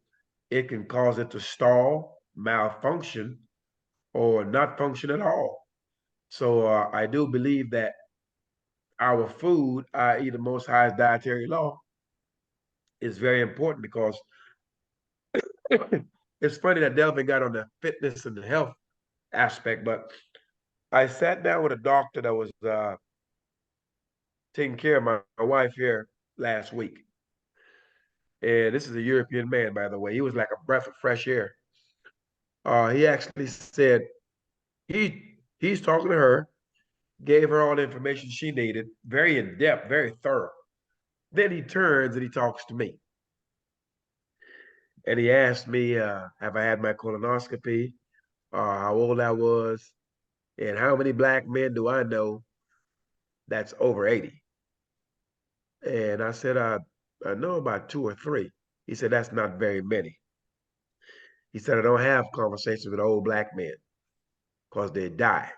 it can cause it to stall, malfunction, or not function at all. So I do believe that our food, i.e., the Most High's dietary law, is very important because it's funny that Delvin got on the fitness and the health aspect, but I sat down with a doctor that was taking care of my wife here last week. And this is a European man, by the way. He was like a breath of fresh air. He actually said he's talking to her, gave her all the information she needed, very in depth, very thorough. Then he turns and he talks to me. And he asked me, have I had my colonoscopy, how old I was, and how many black men do I know that's over 80? And I said, I know about 2 or 3. He said, that's not very many. He said, I don't have conversations with old black men because they die.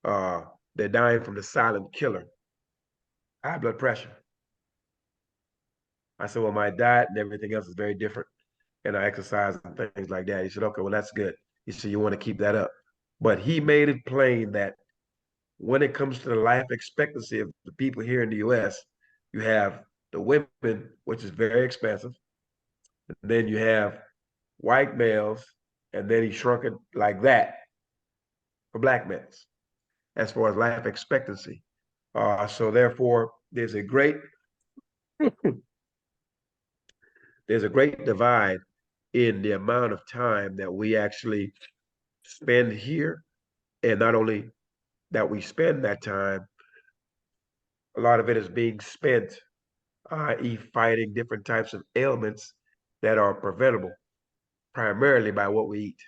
They're dying from the silent killer, high blood pressure. I said, well, my diet and everything else is very different, and I exercise and things like that. He said, okay, well, that's good. He said, you want to keep that up. But he made it plain that when it comes to the life expectancy of the people here in the US, you have the women, which is very expensive. And then you have white males, and then he shrunk it like that for black males as far as life expectancy. So therefore, there's a great divide in the amount of time that we actually spend here, and not only that we spend that time, a lot of it is being spent, i.e., fighting different types of ailments that are preventable primarily by what we eat.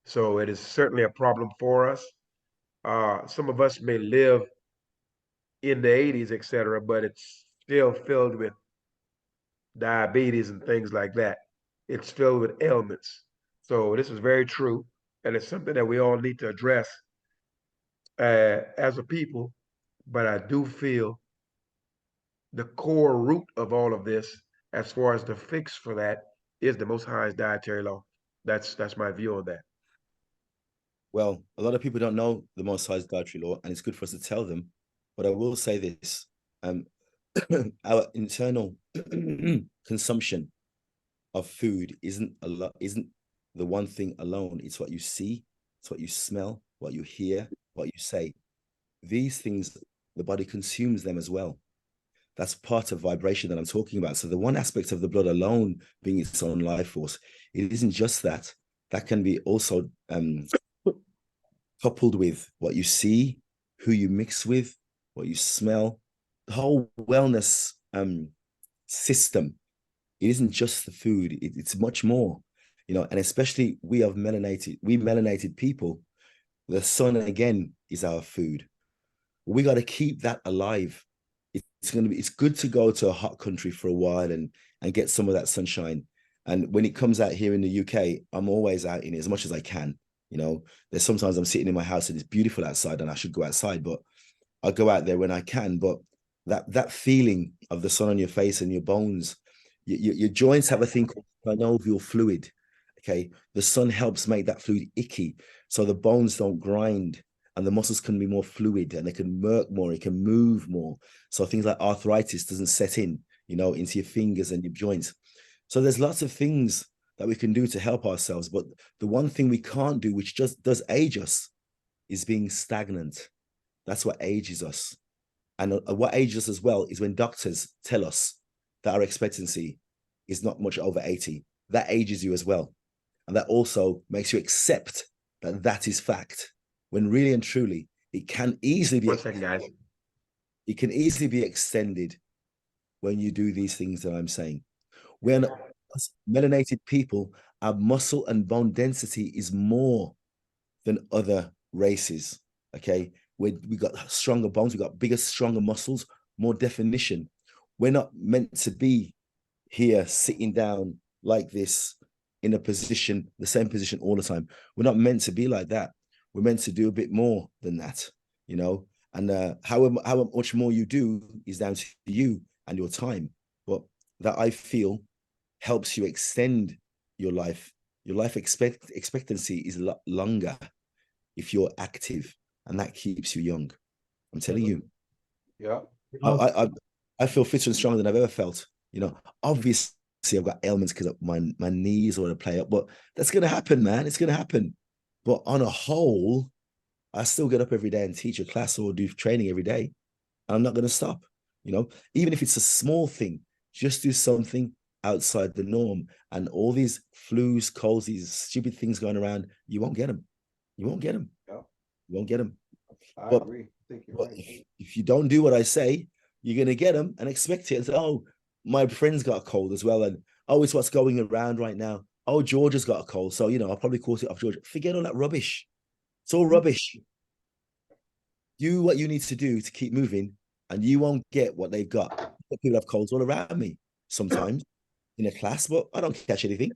So it is certainly a problem for us. Some of us may live in the 80s, etc., but it's still filled with diabetes and things like that. It's filled with ailments. So this is very true, and it's something that we all need to address as a people. But I do feel the core root of all of this, as far as the fix for that, is the Most High's dietary law. That's my view on that. Well, a lot of people don't know the Most High's dietary law, and it's good for us to tell them. But I will say this: our internal consumption of food isn't the one thing alone. It's what you see, it's what you smell, what you hear, what you say. These things, the body consumes them as well. That's part of vibration that I'm talking about. So the one aspect of the blood alone being its own life force, it isn't just that. That can be also coupled with what you see, who you mix with, what you smell, the whole wellness system. It isn't just the food, it's much more, and especially we melanated people, the sun again is our food. We got to keep that alive. It's good to go to a hot country for a while and get some of that sunshine. And when it comes out here in the UK, I'm always out in it as much as I can. There's sometimes I'm sitting in my house and it's beautiful outside and I should go outside, but I'll go out there when I can. But that feeling of the sun on your face and your bones, your joints have a thing called synovial fluid. Okay, the sun helps make that fluid icky, so the bones don't grind and the muscles can be more fluid and they can work more, it can move more. So things like arthritis doesn't set in, into your fingers and your joints. So there's lots of things that we can do to help ourselves. But the one thing we can't do, which just does age us, is being stagnant. That's what ages us. And what ages us as well is when doctors tell us that our expectancy is not much over 80. That ages you as well. And that also makes you accept that that is fact, when really and truly it can easily be. 1 second, guys. It can easily be extended when you do these things that I'm saying. When melanated people, our muscle and bone density is more than other races. Okay, we got stronger bones, we got bigger, stronger muscles, more definition. We're not meant to be here sitting down like this in the same position all the time. We're not meant to be like that. We're meant to do a bit more than that, and how much more you do is down to you and your time. But that, I feel, helps you extend your life. Your life expectancy is a lot longer if you're active, and that keeps you young. I'm telling you. Yeah. I feel fitter and stronger than I've ever felt. Obviously I've got ailments because my knees want to play up, but that's going to happen, man. It's going to happen. But on a whole, I still get up every day and teach a class or do training every day. And I'm not going to stop. Even if it's a small thing, just do something outside the norm. And all these flus, colds, these stupid things going around, you won't get them. You won't get them. Yeah. You won't get them. I agree. I think you're right. If you don't do what I say, you're going to get them and expect it and say, oh, my friend's got a cold as well. And, oh, it's what's going around right now. Oh, Georgia's got a cold. So, I'll probably caught it off Georgia. Forget all that rubbish. It's all rubbish. Do what you need to do to keep moving, and you won't get what they've got. People have colds all around me sometimes in a class, but I don't catch anything.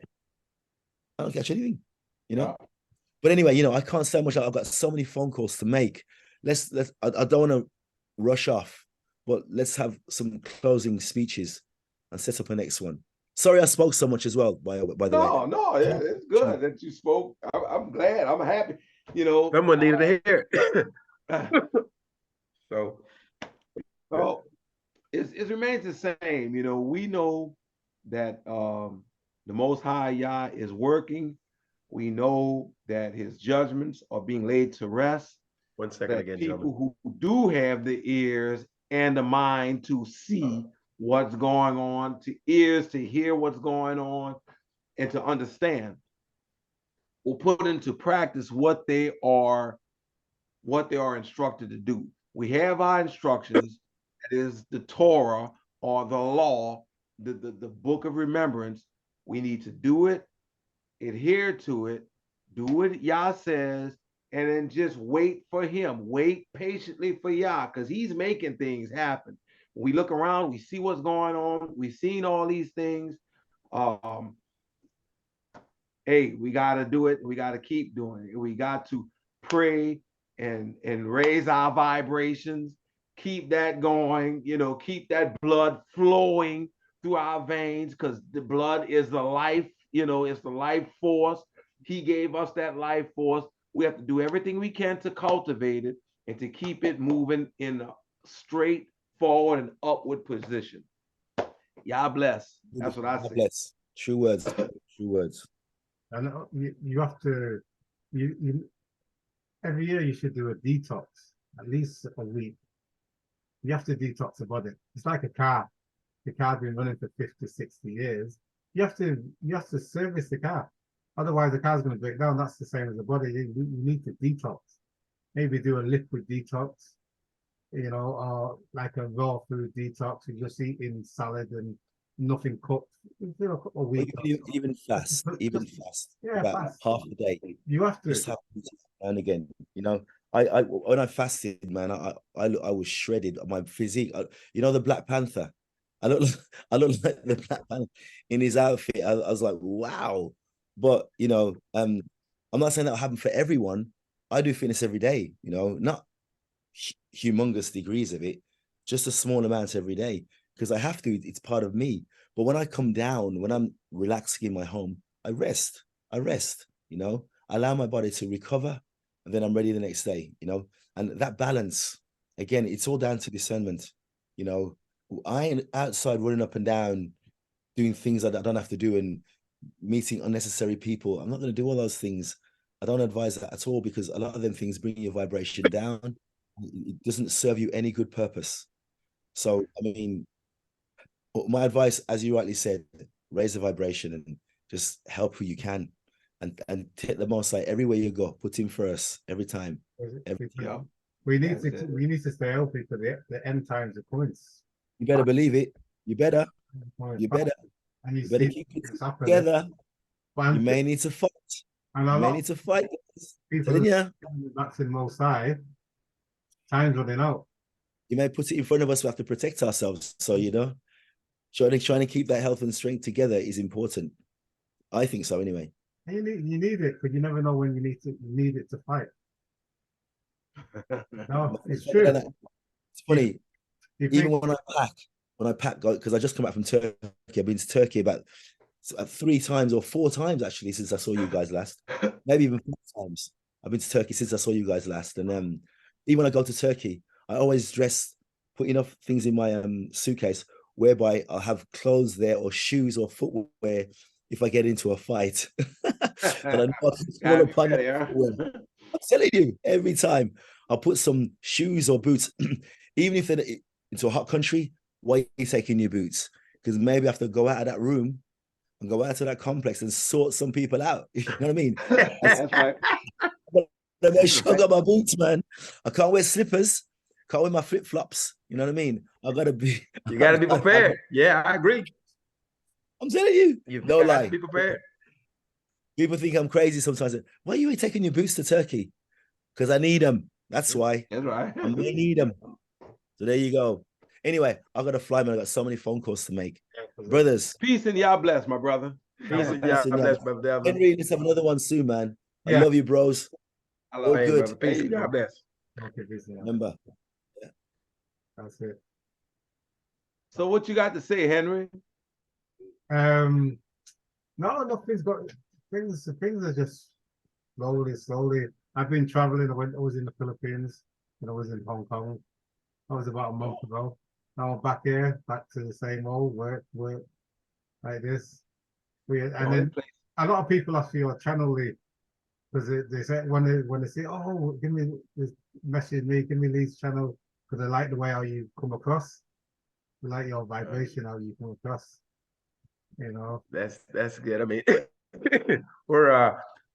Yeah. But anyway, I can't say much. I've got so many phone calls to make. I don't want to rush off, but let's have some closing speeches and set up a next one. Sorry, I spoke so much as well. By the way. No, it's good that you spoke. I'm glad. I'm happy. Someone needed to hear it. So it remains the same. We know that the Most High Yah is working. We know that his judgments are being laid to rest. 1 second again, gentlemen. People who do have the ears and the mind to see what's going on, to ears to hear what's going on, and to understand, will put into practice what they are instructed to do. We have our instructions, that is the Torah or the law, the book of remembrance. We need to do it, adhere to it, do what Yah says, and then just wait for him. Wait patiently for Yah, because he's making things happen. When we look around, we see what's going on. We've seen all these things. Hey, we got to do it. We got to keep doing it. We got to pray and raise our vibrations, keep that going, keep that blood flowing through our veins, because the blood is the life You know, it's the life force. He gave us that life force. We have to do everything we can to cultivate it and to keep it moving in a straight forward and upward position. Y'all bless. That's what I say. Bless. True words. True words. And you have to, every year you should do a detox, at least a week. You have to detox the body. It's like a car. The car's been running for 50, 60 years. You have to service the car. Otherwise, the car's going to break down. That's the same as the body. You need to detox. Maybe do a liquid detox, you know, or like a raw food detox. You just eating salad and nothing cooked. You know, a week. Even fast. Even fast. Yeah, about fast. half a day. You have to. Just have and again, you know. I when I fasted, man, I was shredded. My physique, you know, the Black Panther. I look like the Black Panther in his outfit. I was like, wow. But you know, I'm not saying that will happen for everyone. I do fitness every day, you know, not humongous degrees of it, just a small amount every day because I have to. It's part of me. But when I come down, when I'm relaxing in my home, I rest. You know, I allow my body to recover, and then I'm ready the next day. You know, and that balance again, it's all down to discernment. You know, I ain't outside running up and down, doing things that I don't have to do and meeting unnecessary people. I'm not going to do all those things. I don't advise that at all because a lot of them things bring your vibration down. It doesn't serve you any good purpose. So, I mean, my advice, as you rightly said, raise the vibration and just help who you can and take the most like everywhere you go, put him first every time. Yeah. We need to stay healthy for the end times of points. You better believe it. You better. And You better keep it together. You may need to fight. And you may need to fight. People that's in most high, time's running out. You may put it in front of us. We have to protect ourselves. So, you know, trying to keep that health and strength together is important. I think so anyway. You need it, but you never know when you need it to fight. No, it's true. It's funny. Even when I pack, because I just come back from Turkey. I've been to Turkey about 3 times or 4 times actually since I saw you guys last. Maybe even 4 times. I've been to Turkey since I saw you guys last. And even when I go to Turkey, I always put enough things in my suitcase whereby I'll have clothes there or shoes or footwear if I get into a fight. But I know I'm telling you, every time I'll put some shoes or boots, even if they're into a hot country, why are you taking your boots? Because maybe I have to go out of that room and go out to that complex and sort some people out. You know what I mean? That's right. I make sure I got my boots, man. I can't wear slippers. Can't wear my flip-flops. You know what I mean? You gotta be prepared. Yeah, I agree. I'm telling you. No lie. Be prepared. People think I'm crazy sometimes. Why are you taking your boots to Turkey? Because I need them. That's why. That's right. I may need them. So there you go. Anyway, I got to fly, man. I got so many phone calls to make. Brothers. Peace and y'all bless, my brother. Peace and y'all bless, brother Devin. Henry, let's have another one soon, man. I love you, bros. I love you, brother. Peace and y'all bless. Okay, peace. Remember. Yeah. That's it. So what you got to say, Henry? No, nothing's got things are just slowly. I've been traveling. I was in the Philippines and I was in Hong Kong. That was about a month ago. Now I'm back here, back to the same old work like this. And then a lot of people ask for your channel lead because they say when they say, oh, message me, give me Lee's channel because they like the way how you come across. They like your vibration, how you come across. You know, that's good. I mean,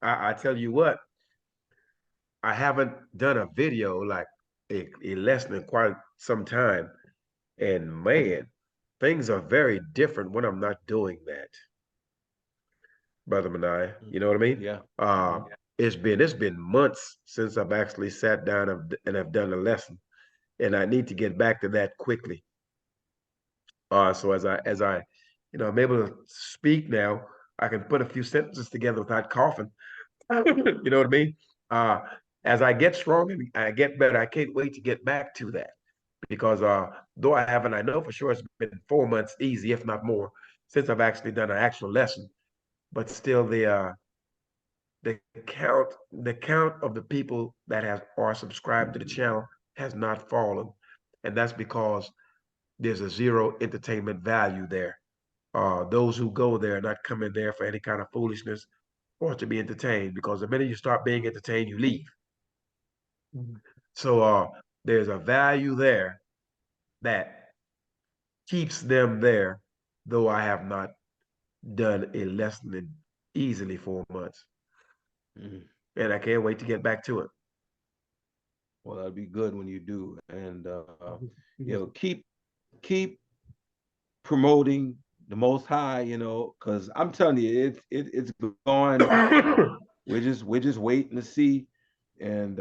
I tell you what, I haven't done a video like a lesson in quite some time, and man, things are very different when I'm not doing that, Brother Manai. You know what I mean? Yeah. It's been months since I've actually sat down and have done a lesson, and I need to get back to that quickly. So as I I'm able to speak now, I can put a few sentences together without coughing. You know what I mean? As I get stronger, I get better. I can't wait to get back to that because though I know for sure it's been 4 months easy, if not more, since I've actually done an actual lesson. but still the count of the people that are subscribed to the channel has not fallen, and that's because there's a zero entertainment value there. Those who go there are not coming there for any kind of foolishness or to be entertained, because the minute you start being entertained, you leave. So there's a value there that keeps them there, though I have not done a lesson in easily 4 months. And I can't wait to get back to it. Well, that'd be good when you do. And keep promoting the Most High, because I'm telling you, it's going. we're just waiting to see, and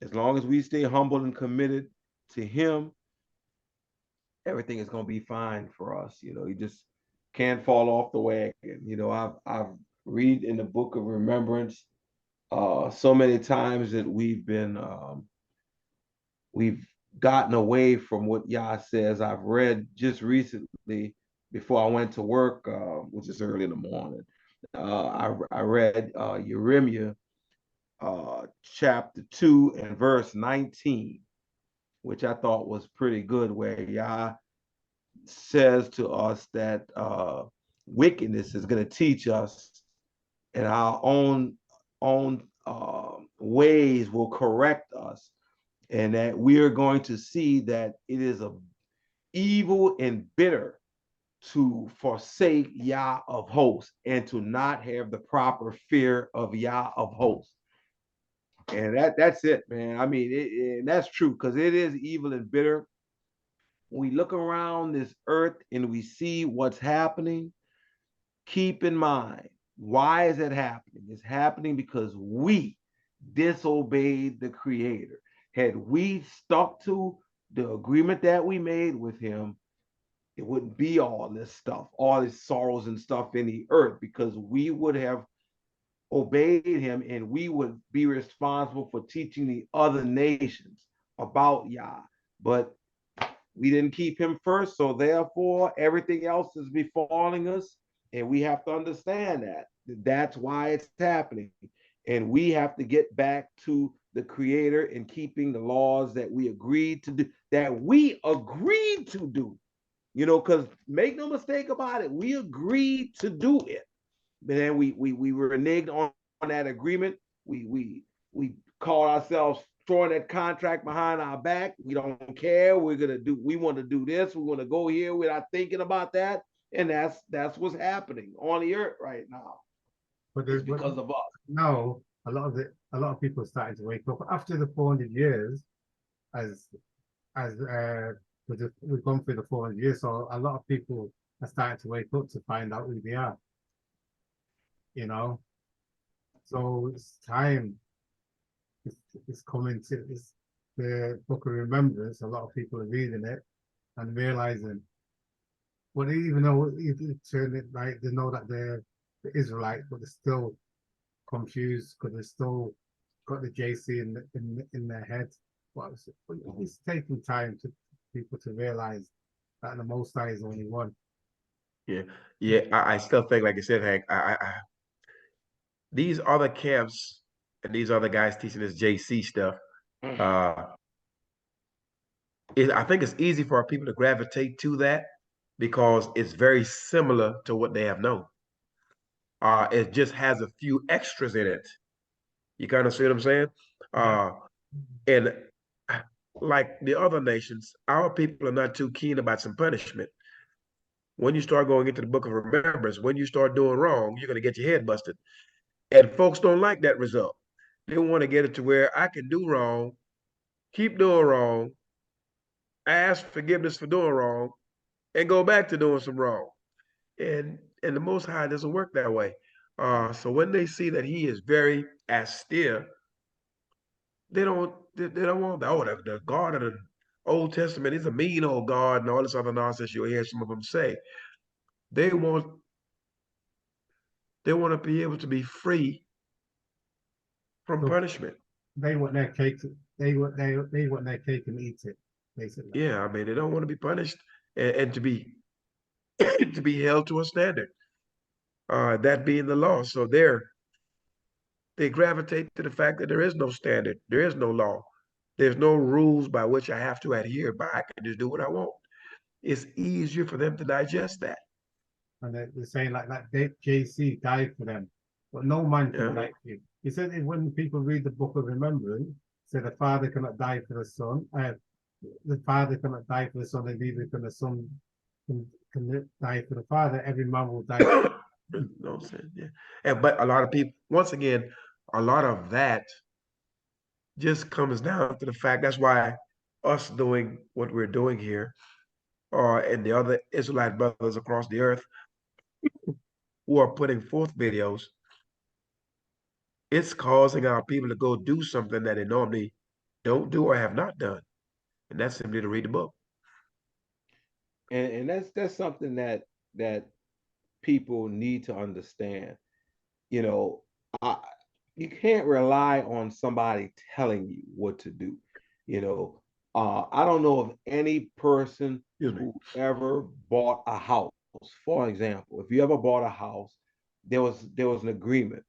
as long as we stay humble and committed to Him, everything is going to be fine for us. You just can't fall off the wagon. I've read in the book of remembrance so many times that we've gotten away from what Yah says. I've read just recently before I went to work, which is early in the morning. I read Jeremiah chapter 2 and verse 19, which I thought was pretty good, where Yah says to us that wickedness is going to teach us, and our own ways will correct us, and that we are going to see that it is evil and bitter to forsake Yah of hosts and to not have the proper fear of Yah of hosts. And that's it, man. I mean, and that's true, because it is evil and bitter. When we look around this earth and we see what's happening, keep in mind, why is it happening? It's happening because we disobeyed the Creator. Had we stuck to the agreement that we made with Him, it wouldn't be all this stuff, all this sorrows and stuff in the earth, because we would have obeyed Him, and we would be responsible for teaching the other nations about Yah. But we didn't keep Him first, so therefore everything else is befalling us, and we have to understand that. That's why it's happening. And we have to get back to the Creator and keeping the laws that we agreed to do, because make no mistake about it, we agreed to do it. But then we reneged on that agreement. We called ourselves throwing that contract behind our back. We don't care. We want to do this. We want to go here without thinking about that. And that's what's happening on the earth right now. But it's because of us. No, a lot of people are starting to wake up after the 400 years, as we've gone through the 400 years. So a lot of people are starting to wake up to find out who they are. So it's time. It's coming to the book of remembrance. A lot of people are reading it and realizing, well, even though turn it like they know that they're the Israelites, but they're still confused because they're still got the JC in their head. But it's taking time to people to realize that the Most High is only one. Yeah. I still think, like I said, Hank, these other camps and these other guys teaching this JC stuff, I think it's easy for people to gravitate to that because it's very similar to what they have known. It just has a few extras in it. You kind of see what I'm saying? And like the other nations, our people are not too keen about some punishment. When you start going into the book of remembrance, when you start doing wrong, you're going to get your head busted. And folks don't like that result. They want to get it to where I can do wrong, keep doing wrong, ask forgiveness for doing wrong, and go back to doing some wrong. And the Most High doesn't work that way. So when they see that He is very austere, they don't want that. Oh, the God of the Old Testament is a mean old God and all this other nonsense you'll hear some of them say. They want to be able to be free from punishment. They want their cake. They want their cake and eat it, basically. Yeah, I mean, they don't want to be punished and to be to be held to a standard. that being the law. So they gravitate to the fact that there is no standard, there is no law, there's no rules by which I have to adhere by. I can just do what I want. It's easier for them to digest that. And they're saying like JC died for them, but no man can Yeah. die for you. He said when people read the book of remembrance, say the father cannot die for the son, the father cannot die for the son, and neither can the son can die for the father. Every man will die. No sense. Yeah. And but a lot of people, once again, a lot of that just comes down to the fact that's why us doing what we're doing here, and the other Israelite brothers across the earth who are putting forth videos, it's causing our people to go do something that they normally don't do or have not done. And that's simply to read the book. And that's something that people need to understand. You know, you can't rely on somebody telling you what to do. You know, I don't know of any person who ever bought a house. For example, if you ever bought a house, there was an agreement.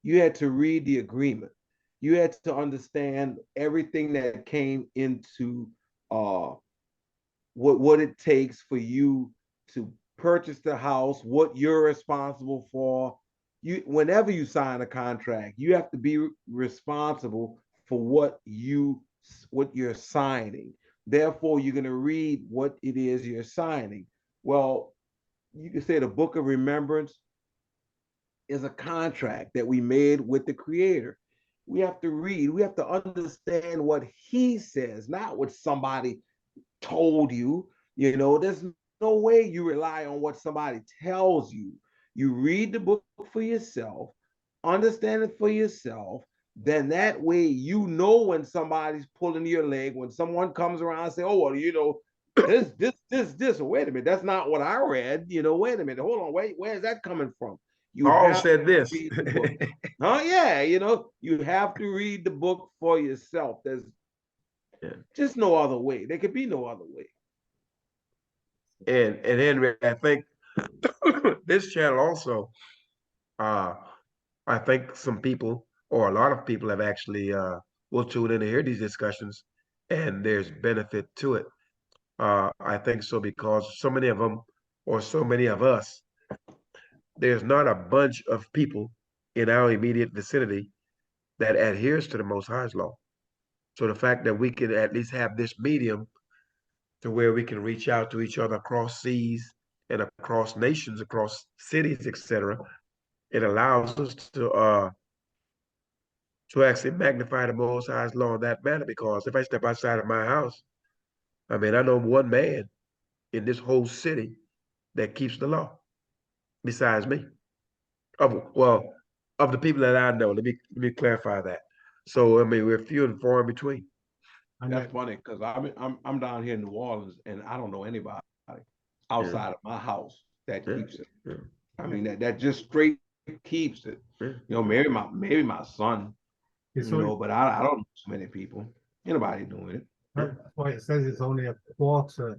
You had to read the agreement. You had to understand everything that came into uh, what it takes for you to purchase the house, what you're responsible for. You whenever you sign a contract, you have to be responsible for what you're signing. Therefore, you're going to read what it is you're signing. Well, you can say the book of remembrance is a contract that we made with the creator. We have to read, we have to understand what he says, not what somebody told you. You know, there's no way you rely on what somebody tells you. You read the book for yourself, understand it for yourself. Then that way you know when somebody's pulling your leg, when someone comes around and say, oh, well, you know, this. Wait a minute, that's not what I read. You know, wait a minute, hold on, wait, where's that coming from? You Paul have said to this. read the book. Oh yeah, you know, you have to read the book for yourself. There's just no other way. There could be no other way. And Henry, I think this channel also, I think some people or a lot of people have actually will tune in to hear these discussions, and there's benefit to it. I think so because so many of them, or so many of us, there's not a bunch of people in our immediate vicinity that adheres to the Most High's law. So the fact that we can at least have this medium to where we can reach out to each other across seas and across nations, across cities, etc., it allows us to actually magnify the Most High's law in that manner. Because if I step outside of my house, I mean, I know one man in this whole city that keeps the law besides me. Well, of the people that I know, let me clarify that. So I mean, we're few and far in between. And that's funny because I'm down here in New Orleans and I don't know anybody outside of my house that keeps it. I mean that just straight keeps it. You know, maybe my son, you know, but I don't know so many people. Anybody doing it. That's why it says it's only a quarter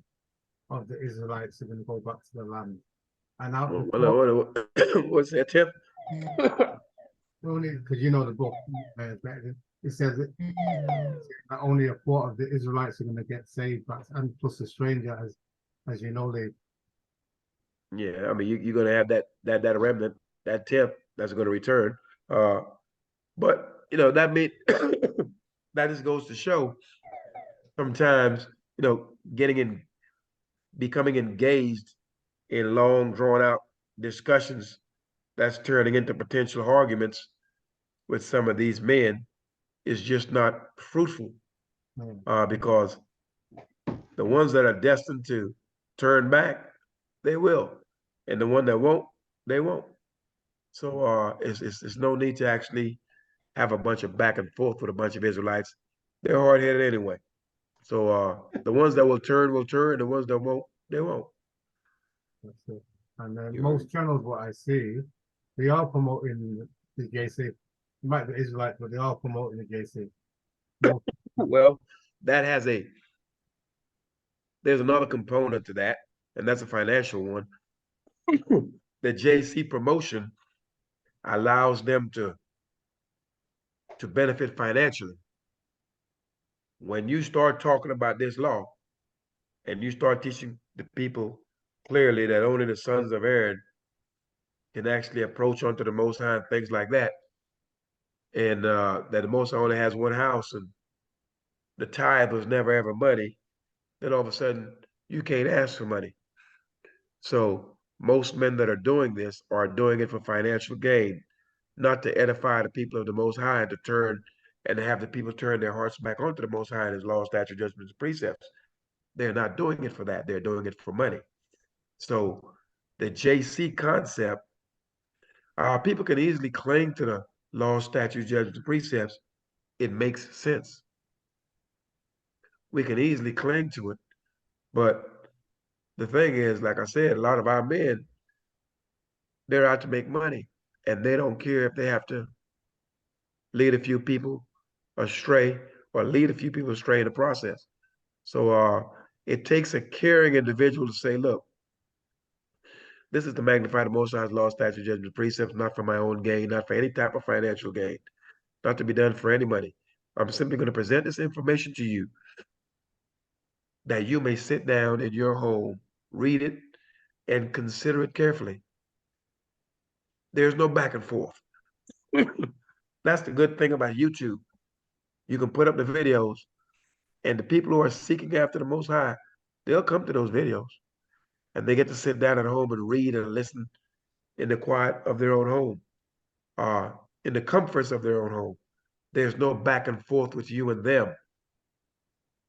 of the Israelites are going to go back to the land. And out what's that, Tip? Only because you know the book, it says that only a quarter of the Israelites are going to get saved, and plus the stranger, as you know, they. Yeah, I mean, you're going to have that remnant, that tip that's going to return. But you know that mean that just goes to show sometimes becoming engaged in long drawn out discussions that's turning into potential arguments with some of these men is just not fruitful, because the ones that are destined to turn back, they will, and the one that won't, they won't. So it's no need to actually have a bunch of back and forth with a bunch of Israelites. They're hard headed anyway. So the ones that will turn, the ones that won't, they won't. That's it. And most channels, what I see, they are promoting the JC. You might be Israelite, but they are promoting the JC. Well, there's another component to that, and that's a financial one. the JC promotion allows them to benefit financially. When you start talking about this law and you start teaching the people clearly that only the sons of Aaron can actually approach unto the Most High and things like that, and that the Most High only has one house and the tithe was never ever money, then all of a sudden you can't ask for money. So most men that are doing this are doing it for financial gain, not to edify the people of the Most High and to turn and to have the people turn their hearts back onto the Most High and His law, statutes, judgments, and precepts. They're not doing it for that. They're doing it for money. So the JC concept, people can easily cling to the law, statutes, judgments, and precepts. It makes sense. We can easily cling to it, but the thing is, like I said, a lot of our men, they're out to make money, and they don't care if they have to lead a few people astray or lead a few people astray in the process. So it takes a caring individual to say, look, this is to magnify the Most High's law, statutes, judgments, precepts, not for my own gain, not for any type of financial gain, not to be done for any money. I'm simply going to present this information to you that you may sit down in your home, read it, and consider it carefully. There's no back and forth. That's the good thing about YouTube. You can put up the videos, and the people who are seeking after the Most High, they'll come to those videos, and they get to sit down at home and read and listen in the quiet of their own home, in the comforts of their own home. There's no back and forth with you and them.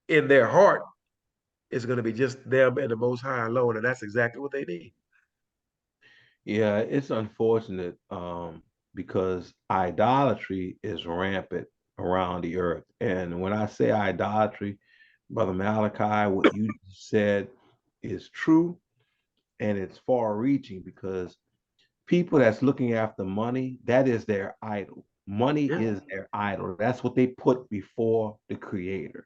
In their heart, it's going to be just them and the Most High alone, and that's exactly what they need. Yeah, it's unfortunate because idolatry is rampant around the earth. And when I say idolatry, Brother Malachi, what you said is true and it's far reaching because people that's looking after money, that is their idol. Money is their idol. That's what they put before the creator.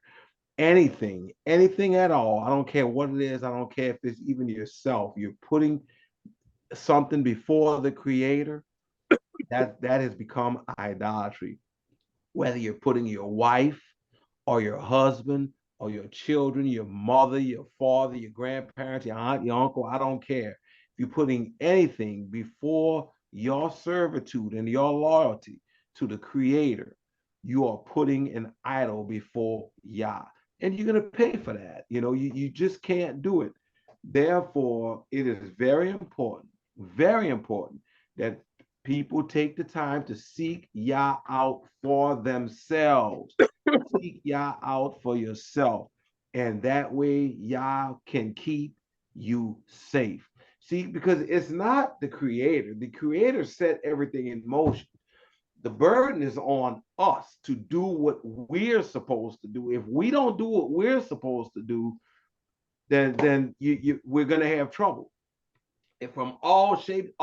Anything at all. I don't care what it is. I don't care if it's even yourself. You're putting something before the creator. That has become idolatry. Whether you're putting your wife or your husband or your children, your mother, your father, your grandparents, your aunt, your uncle, I don't care. If you're putting anything before your servitude and your loyalty to the creator, you are putting an idol before Yah. And you're going to pay for that. You just can't do it. Therefore, it is very important that people take the time to seek Yah out for themselves. Seek Yah out for yourself. And that way, Yah can keep you safe. See, because it's not the creator. The creator set everything in motion. The burden is on us to do what we're supposed to do. If we don't do what we're supposed to do, then we're going to have trouble. And from all shapes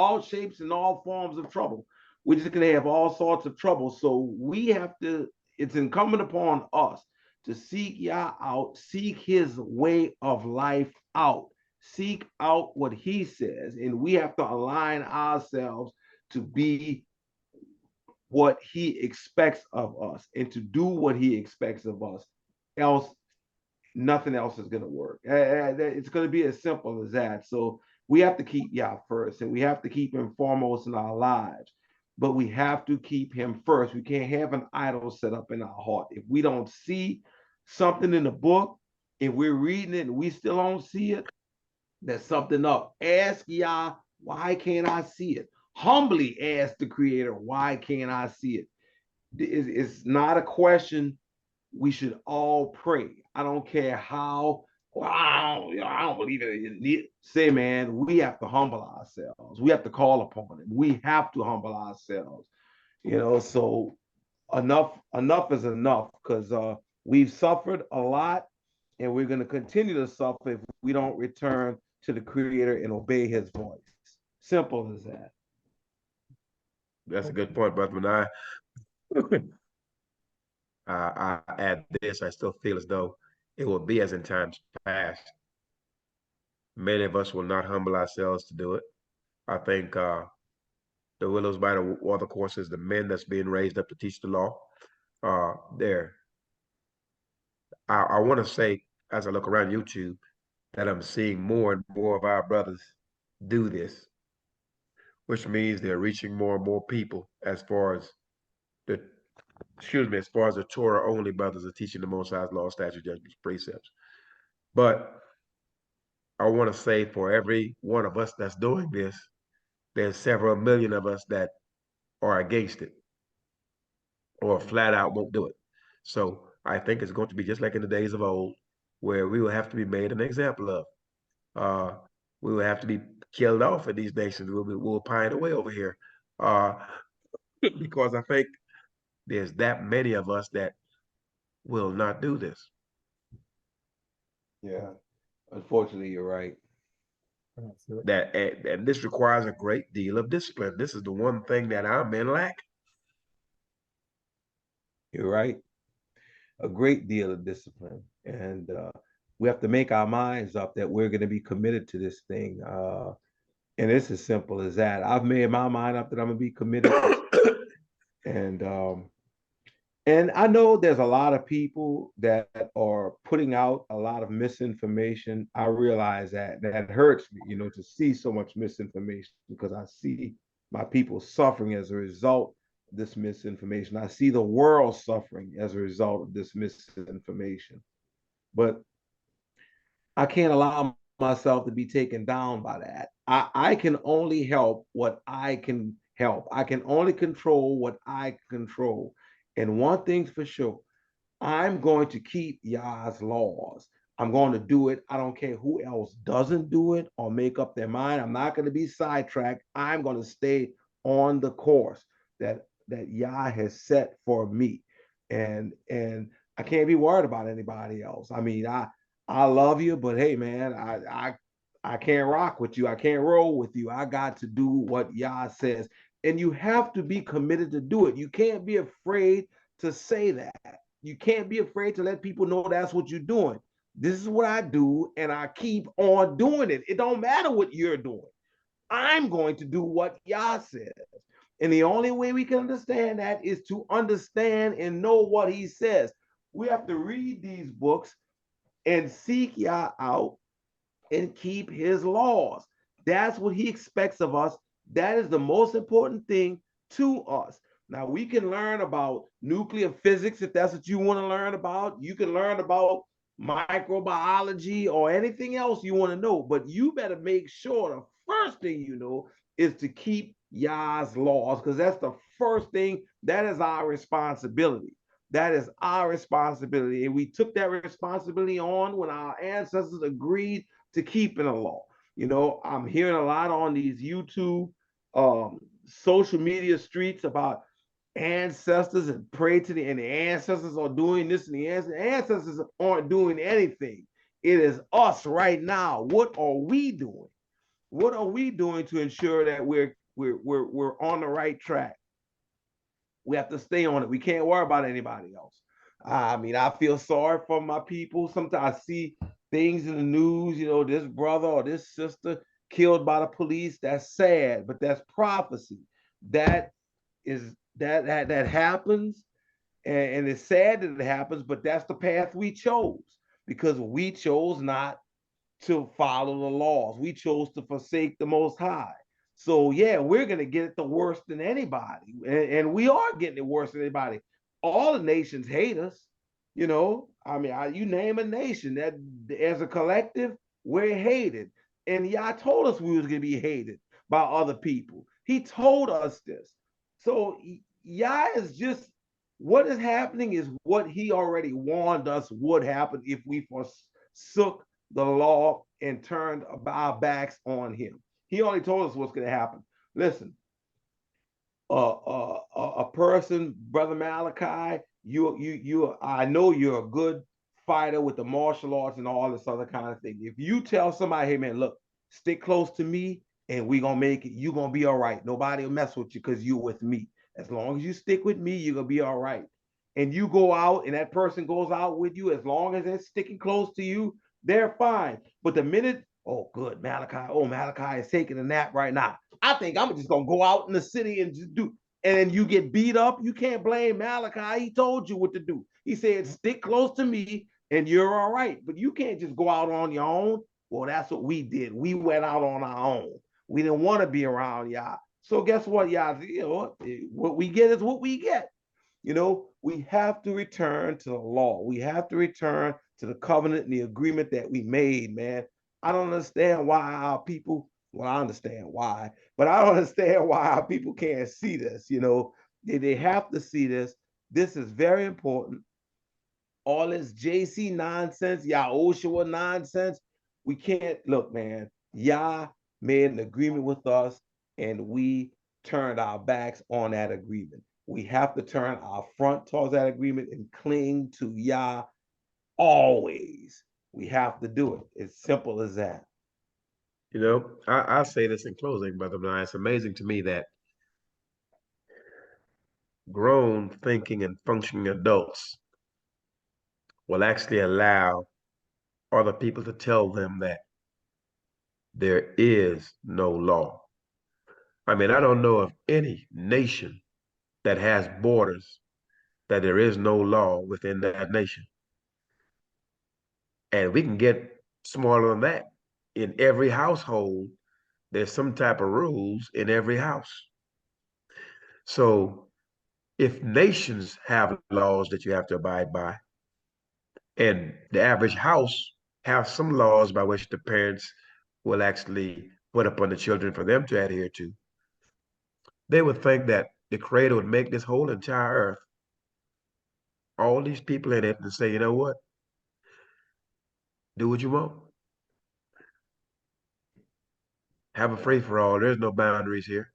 and all forms of trouble. We're just going to have all sorts of trouble. So we have to, it's incumbent upon us to seek Yah out, seek his way of life out, seek out what he says. And we have to align ourselves to be what he expects of us and to do what he expects of us. Else, nothing else is going to work. It's going to be as simple as that. So we have to keep Yah first, and we have to keep him foremost in our lives. But we have to keep him first. We can't have an idol set up in our heart. If we don't see something in the book, if we're reading it and we still don't see it, there's something up. Ask Yah, why can't I see it? Humbly ask the Creator, why can't I see it? It's not a question we should all pray. I don't care how, wow, I don't believe it. Say, man, we have to humble ourselves. We have to call upon him. We have to humble ourselves. So enough is enough because we've suffered a lot and we're going to continue to suffer if we don't return to the creator and obey his voice. Simple as that. That's a good point, brother. I add this, I still feel as though it will be as in times past. Many of us will not humble ourselves to do it. I think the Willows by the Water courses, the men that's being raised up to teach the law, there. I want to say, as I look around YouTube, that I'm seeing more and more of our brothers do this, which means they're reaching more and more people as far as the, excuse me, as far as the Torah only brothers are teaching the Most High's law, statutes, judgments, precepts. But I want to say for every one of us that's doing this, there's several million of us that are against it or flat out won't do it. So I think it's going to be just like in the days of old, where we will have to be made an example of. Uh, we will have to be killed off in these nations. We'll pine away over here. Uh, because I think there's that many of us that will not do this. Yeah, unfortunately, you're right. That and this requires a great deal of discipline. This is the one thing that our men lack. You're right. A great deal of discipline, and we have to make our minds up that we're going to be committed to this thing. And it's as simple as that. I've made my mind up that I'm going to be committed, and I know there's a lot of people that are putting out a lot of misinformation. I realize that hurts me, to see so much misinformation because I see my people suffering as a result of this misinformation. I see the world suffering as a result of this misinformation. But I can't allow myself to be taken down by that. I can only help what I can help. I can only control what I control. And one thing's for sure, I'm going to keep Yah's laws. I'm going to do it. I don't care who else doesn't do it or make up their mind. I'm not going to be sidetracked. I'm going to stay on the course that Yah has set for me. And I can't be worried about anybody else. I mean, I love you, but hey man, I can't rock with you. I can't roll with you. I got to do what Yah says. And you have to be committed to do it. You can't be afraid to say that. You can't be afraid to let people know that's what you're doing. This is what I do, and I keep on doing it. It don't matter what you're doing. I'm going to do what Yah says. And the only way we can understand that is to understand and know what he says. We have to read these books and seek Yah out and keep his laws. That's what he expects of us. That is the most important thing to us. Now, we can learn about nuclear physics if that's what you want to learn about. You can learn about microbiology or anything else you want to know, but you better make sure the first thing you know is to keep Yah's laws, because that's the first thing. That is our responsibility. That is our responsibility. And we took that responsibility on when our ancestors agreed to keeping the law. I'm hearing a lot on these YouTube, social media streets about ancestors and pray to and the ancestors are doing this and the ancestors aren't doing anything. It is us right now. What are we doing? What are we doing to ensure that we're on the right track? We have to stay on it. We can't worry about anybody else. I mean, I feel sorry for my people. Sometimes I see things in the news, this brother or this sister killed by the police. That's sad, but that's prophecy. That is that happens, and it's sad that it happens, but that's the path we chose because we chose not to follow the laws. We chose to forsake the Most High. So yeah, we're gonna get it the worse than anybody, and we are getting it worse than anybody. All the nations hate us. I mean, you name a nation that, as a collective, we're hated. And Yah told us we was gonna be hated by other people. He told us this. So Yah is just what is happening is what he already warned us would happen if we forsook the law and turned our backs on him. He only told us what's going to happen. Listen, a person, Brother Malachi, I know you're a good fighter with the martial arts and all this other kind of thing. If you tell somebody, hey man, look, stick close to me and we're gonna make it, you're gonna be all right. Nobody will mess with you because you're with me. As long as you stick with me, you're gonna be all right. And you go out and that person goes out with you, as long as they're sticking close to you, they're fine. But the minute, oh, good, Malachi, Malachi is taking a nap right now. I think I'm just gonna go out in the city and just do. And then you get beat up. You can't blame Malachi. He told you what to do. He said, stick close to me and you're all right. But you can't just go out on your own. Well, that's what we did. We went out on our own. We didn't want to be around y'all. So guess what, y'all? You know, what we get is what we get. You know, we have to return to the law. We have to return to the covenant and the agreement that we made, man. I don't understand why our people, well, I understand why, but I don't understand why our people can't see this. You know, they have to see this. This is very important. All this JC nonsense, Yahushua nonsense, we can't, look, man, Yah made an agreement with us and we turned our backs on that agreement. We have to turn our front towards that agreement and cling to Yah always. We have to do it. It's simple as that. You know, I'll say this in closing, Brother Blind. It's amazing to me that grown, thinking, and functioning adults will actually allow other people to tell them that there is no law. I mean, I don't know of any nation that has borders that there is no law within that nation. And we can get smaller than that. In every household, there's some type of rules in every house. So if nations have laws that you have to abide by, and the average house have some laws by which the parents will actually put upon the children for them to adhere to, they would think that the Creator would make this whole entire earth, all these people in it, and say, you know what? Do what you want. Have a free for all. There's no boundaries here.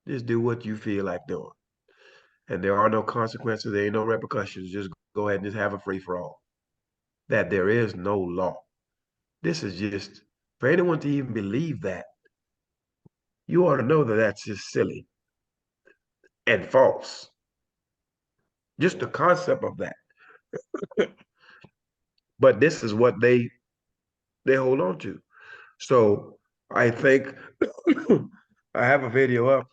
Just do what you feel like doing. And there are no consequences. There ain't no repercussions. Just go ahead and just have a free for all. That there is no law. This is just, for anyone to even believe that, you ought to know that that's just silly and false. Just the concept of that. But this is what they hold on to. So I think I have a video up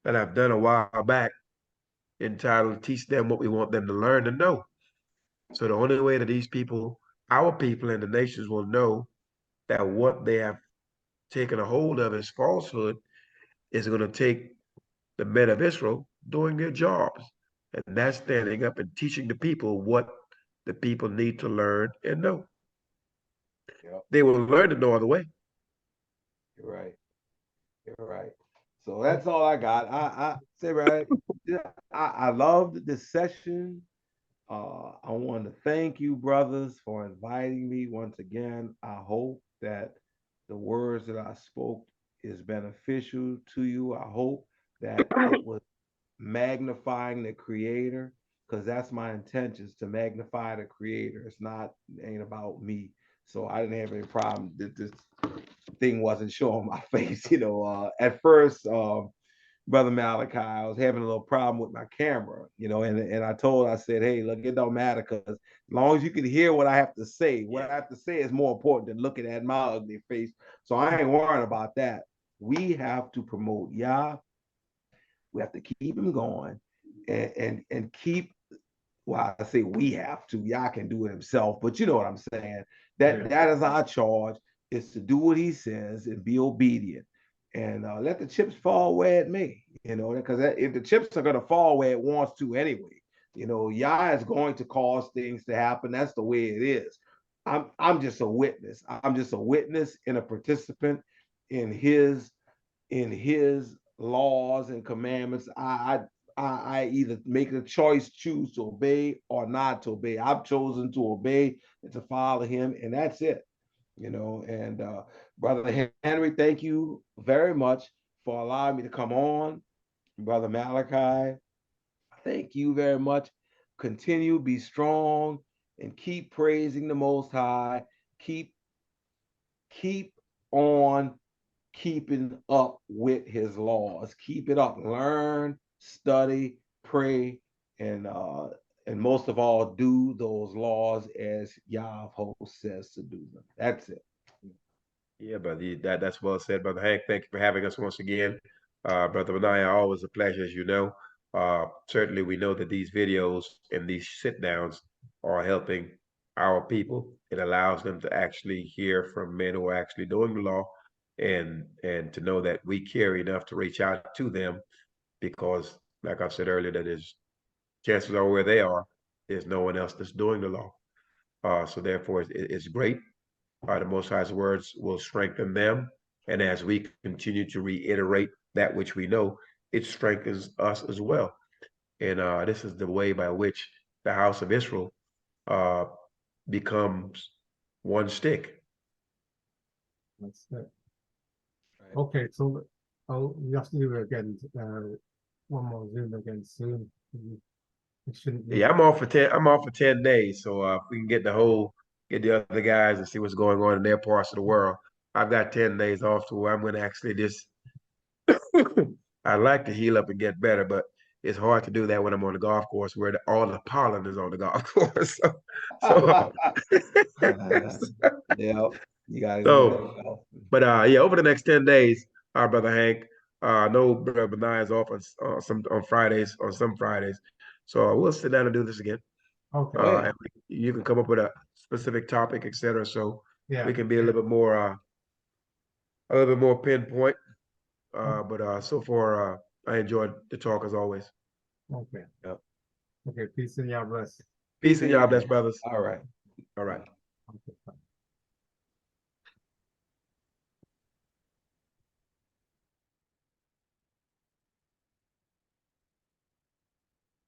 that I've done a while back entitled Teach Them What We Want Them to Learn and Know. So the only way that these people, our people and the nations will know that what they have taken a hold of as falsehood is going to take the men of Israel doing their jobs. And that's standing up and teaching the people what the people need to learn and know. Yep. They will learn it no other way. You're right. You're right. So that's all I got. I say, right. I loved this session. I want to thank you, brothers, for inviting me once again. I hope that the words that I spoke is beneficial to you. I hope that it was magnifying the Creator, because that's my intentions, to magnify the Creator. Ain't about me. So I didn't have any problem that this thing wasn't showing my face. You know, at first, Brother Malachi, I was having a little problem with my camera, you know, and I said, hey, look, it don't matter, because as long as you can hear what I have to say, what I have to say is more important than looking at my ugly face. So I ain't worrying about that. We have to promote Yah. We have to keep him going and keep, well, I say we have to. Yah can do it himself, but you know what I'm saying. That is our charge, is to do what he says and be obedient, and let the chips fall where it may. You know, because if the chips are going to fall where it wants to anyway, you know, Yah is going to cause things to happen. That's the way it is. I'm just a witness. I'm just a witness and a participant in his laws and commandments. I either make a choice, choose to obey or not to obey. I've chosen to obey and to follow him, and that's it. You know, and Brother Henry, thank you very much for allowing me to come on. Brother Malachi, thank you very much. Continue, be strong, and keep praising the Most High. Keep on keeping up with his laws. Keep it up. Learn, study, pray, and most of all, do those laws as Yahweh says to do them. That's it. Yeah, brother, that's well said, Brother Hank. Thank you for having us once again. Brother Benaiah, always a pleasure, as you know. Certainly, we know that these videos and these sit downs are helping our people. It allows them to actually hear from men who are actually doing the law, and to know that we care enough to reach out to them, because, like I said earlier, that is chances are where they are, there's no one else that's doing the law. So therefore, it's great. The Most High's words will strengthen them. And as we continue to reiterate that which we know, it strengthens us as well. And this is the way by which the house of Israel uh, becomes one stick. That's it. Okay, so we have to do it again. One more Zoom again soon. It shouldn't be. Yeah, I'm off for 10. I'm off for 10 days. So if we can get the other guys and see what's going on in their parts of the world. I've got 10 days off to where I'm going to actually just I like to heal up and get better, but it's hard to do that when I'm on the golf course where all the pollen is on the golf course. So, Yeah, you gotta enjoy so, yourself. but yeah, over the next 10 days, our brother Hank, I know Brother Benaiah is off on some Fridays, on some Fridays. So we'll sit down and do this again. Okay. Oh, yeah. And you can come up with a specific topic, etc. So Yeah. we can be a little bit more pinpoint. But so far, I enjoyed the talk as always. Okay. Yep. Okay. Peace and y'all bless. Peace and y'all bless, brothers. All right.